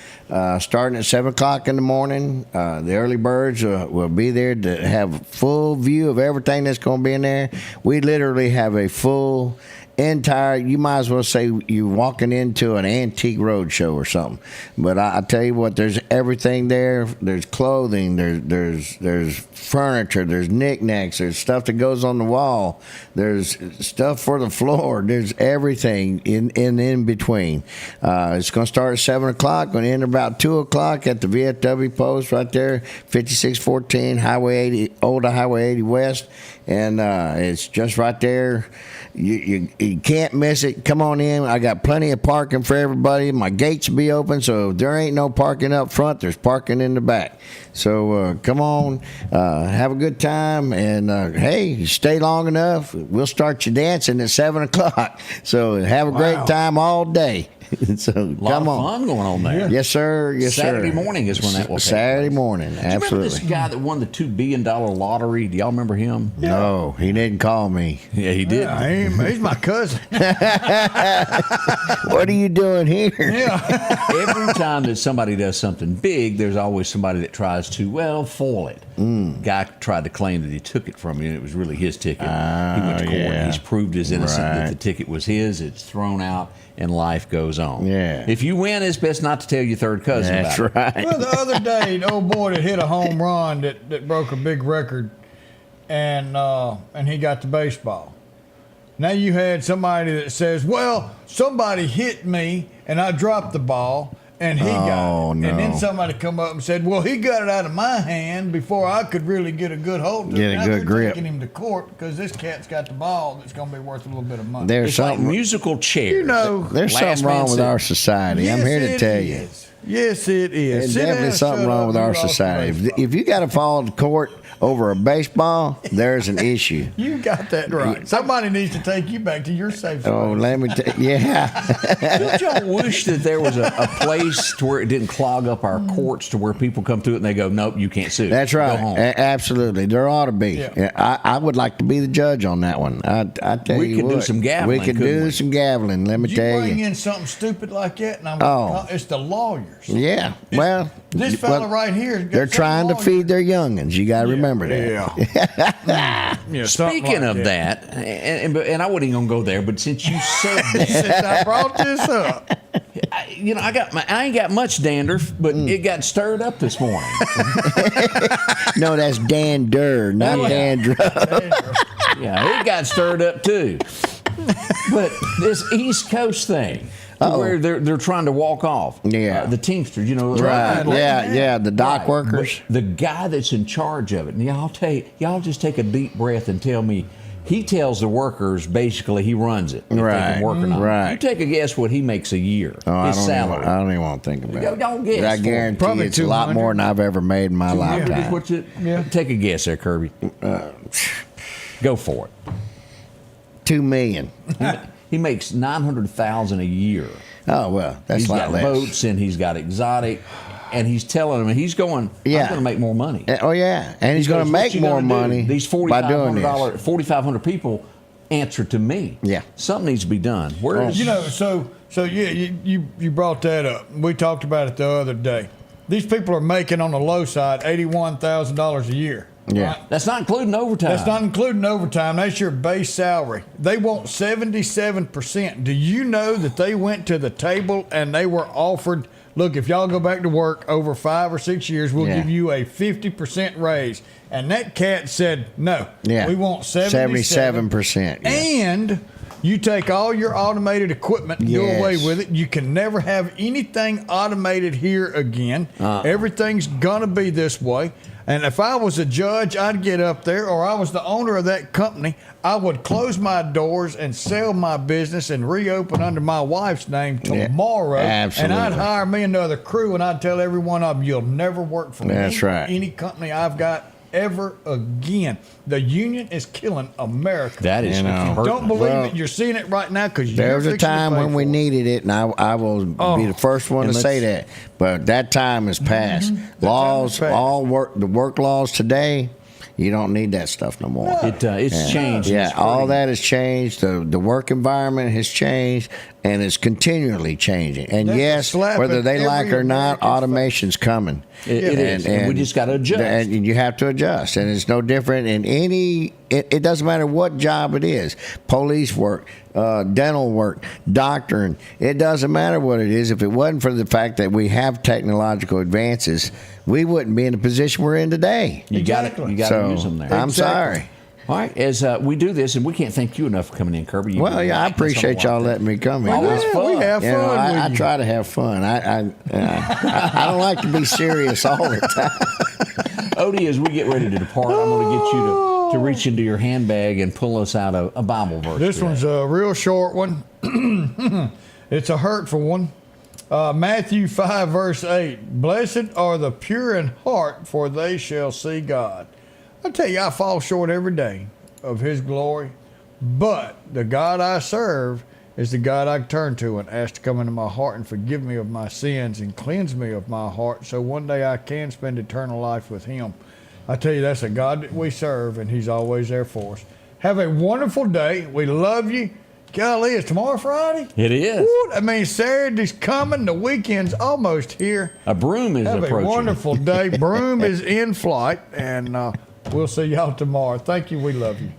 starting at 7 o'clock in the morning. The early birds will be there to have a full view of everything that's going to be in there. We literally have a full you might as well say you're walking into an antique road show or something. But I tell you what, there's everything there. There's clothing, there's furniture, there's knickknacks, there's stuff that goes on the wall, there's stuff for the floor, there's everything in between. It's going to start at 7 o'clock, going to end about 2 o'clock at the VFW Post right there, 5614 Highway 80, Old Highway 80 West. And it's just right there. You can't miss it. Come on in. I got plenty of parking for everybody. My gates will be open, so if there ain't no parking up front, there's parking in the back. So come on, have a good time, and hey, stay long enough. We'll start you dancing at 7 o'clock. So have a great time all day. So Come on. Fun going on there. Yes, sir. Yes, Saturday sir. morning is when that will take Saturday place. morning. Do you remember Absolutely. this guy that won the $2 billion lottery? Do y'all remember him? No, he didn't call me. Yeah, he did. Yeah, he's my cousin. What are you doing here? Yeah. Every time that somebody does something big, there's always somebody that tries to, foil it. Guy tried to claim that he took it from you, and it was really his ticket. He went to court, and he's proved his innocence, that the ticket was his. It's thrown out, and life goes on. Yeah. If you win, it's best not to tell your third cousin That's about right. Well, the other day, the old boy that hit a home run that broke a big record, and he got the baseball. Now you had somebody that says, well, somebody hit me and I dropped the ball and he got it. No. And then somebody come up and said, well, he got it out of my hand before I could really get a good hold of it. Get a now good they're grip. taking him to court because this cat's got the ball that's going to be worth a little bit of money. There's It's like something, musical chairs. You know, there's Last something wrong man with said. our society. I'm Yes, here to it tell you. is. Yes, it is. There's Sit down definitely and something shut wrong up with and our get off the society. baseball. If you got to fall to court over a baseball, there's an issue. You got that right. Somebody needs to take you back to your safe space. Oh, let me tell you. Yeah. Don't y'all wish that there was a place to where it didn't clog up our courts to where people come through it and they go, nope, you can't sue. That's Go right. home. Absolutely. There ought to be. Yeah. I would like to be the judge on that one. I tell We you could do what. some gaveling, We could couldn't do we? some gaveling, let me You tell bring you. in something stupid like that, and it's the lawyers. Yeah. Well, This fella right here. they're trying to feed their youngins. You got to remember that. Yeah. Speaking of that, and I wasn't even gonna go there, but since you said that, Since I brought this up, I ain't got much dander, but it got stirred up this morning. No, that's dander, not dandruff. Yeah, it got stirred up too. But this East Coast thing, where they're trying to walk off. Yeah. The Teamsters, Right. Yeah. The dock workers. But the guy that's in charge of it, and y'all just take a deep breath and tell me. He tells the workers basically he runs it. If they can work or not. Right. You take a guess what he makes a year. His salary. I don't even want to think about it. Don't guess. I guarantee Probably it's a lot 200. more than I've ever made in my lifetime. Take a guess there, Kirby. Go for it. $2 million. He makes $900,000 a year. Oh well, that's He's a lot got less. boats and he's got exotic, and he's telling them he's going. Yeah. I'm going to make more money. Oh yeah, and he's going to What make you more gonna do? money These by doing this. $4,500 people answer to me. Yeah. Something needs to be done. Where is so yeah, you brought that up. We talked about it the other day. These people are making on the low side $81,000 a year. Yeah. Right? That's not including overtime. That's not including overtime. That's your base salary. They want 77%. Do you know that they went to the table and they were offered, look, if y'all go back to work over 5 or 6 years, we'll give you a 50% raise. And that cat said, no. Yeah. We want 77%. 77%. Yeah. And you take all your automated equipment and do Yes. away with it. You can never have anything automated here again. Everything's going to be this way. And if I was a judge, I'd get up there, or I was the owner of that company, I would close my doors and sell my business and reopen under my wife's name tomorrow. Absolutely. And I'd hire me another crew, and I'd tell every one of them, you'll never work for That's right. any company I've got ever again. The union is killing America. That is. Don't believe it. You're seeing it right now because There was a time when we needed it, and I will be the first one to say that. But that time has passed. Laws, the work laws today, you don't need that stuff no more. It's changed. Yeah, It's all that has changed. The work environment has changed, and it's continually changing. And That's a yes, slap whether in they every like it or not, American's automation's coming. It is. And we just got to adjust. And you have to adjust. And it's no different in any, it doesn't matter what job it is. Police work, dental work, doctoring. It doesn't matter what it is. If it wasn't for the fact that we have technological advances, we wouldn't be in the position we're in today. You got to use them there. I'm sorry. All right, as we do this, and we can't thank you enough for coming in, Kirby. I appreciate y'all letting me come here. Always fun. We have fun. I try to have fun. I don't like to be serious all the time. Odie, as we get ready to depart, I'm going to get you to reach into your handbag and pull us out a Bible verse. This today. one's a real short one. It's a hurtful one. Matthew 5, verse 8. Blessed are the pure in heart, for they shall see God. I tell you, I fall short every day of his glory, but the God I serve is the God I can turn to and ask to come into my heart and forgive me of my sins and cleanse me of my heart so one day I can spend eternal life with him. I tell you, that's a God that we serve, and he's always there for us. Have a wonderful day. We love you. Golly, is tomorrow Friday? It is. Woo, I mean, Saturday's coming. The weekend's almost here. A broom is Have approaching. a wonderful day. Broom is in flight, and we'll see y'all tomorrow. Thank you. We love you.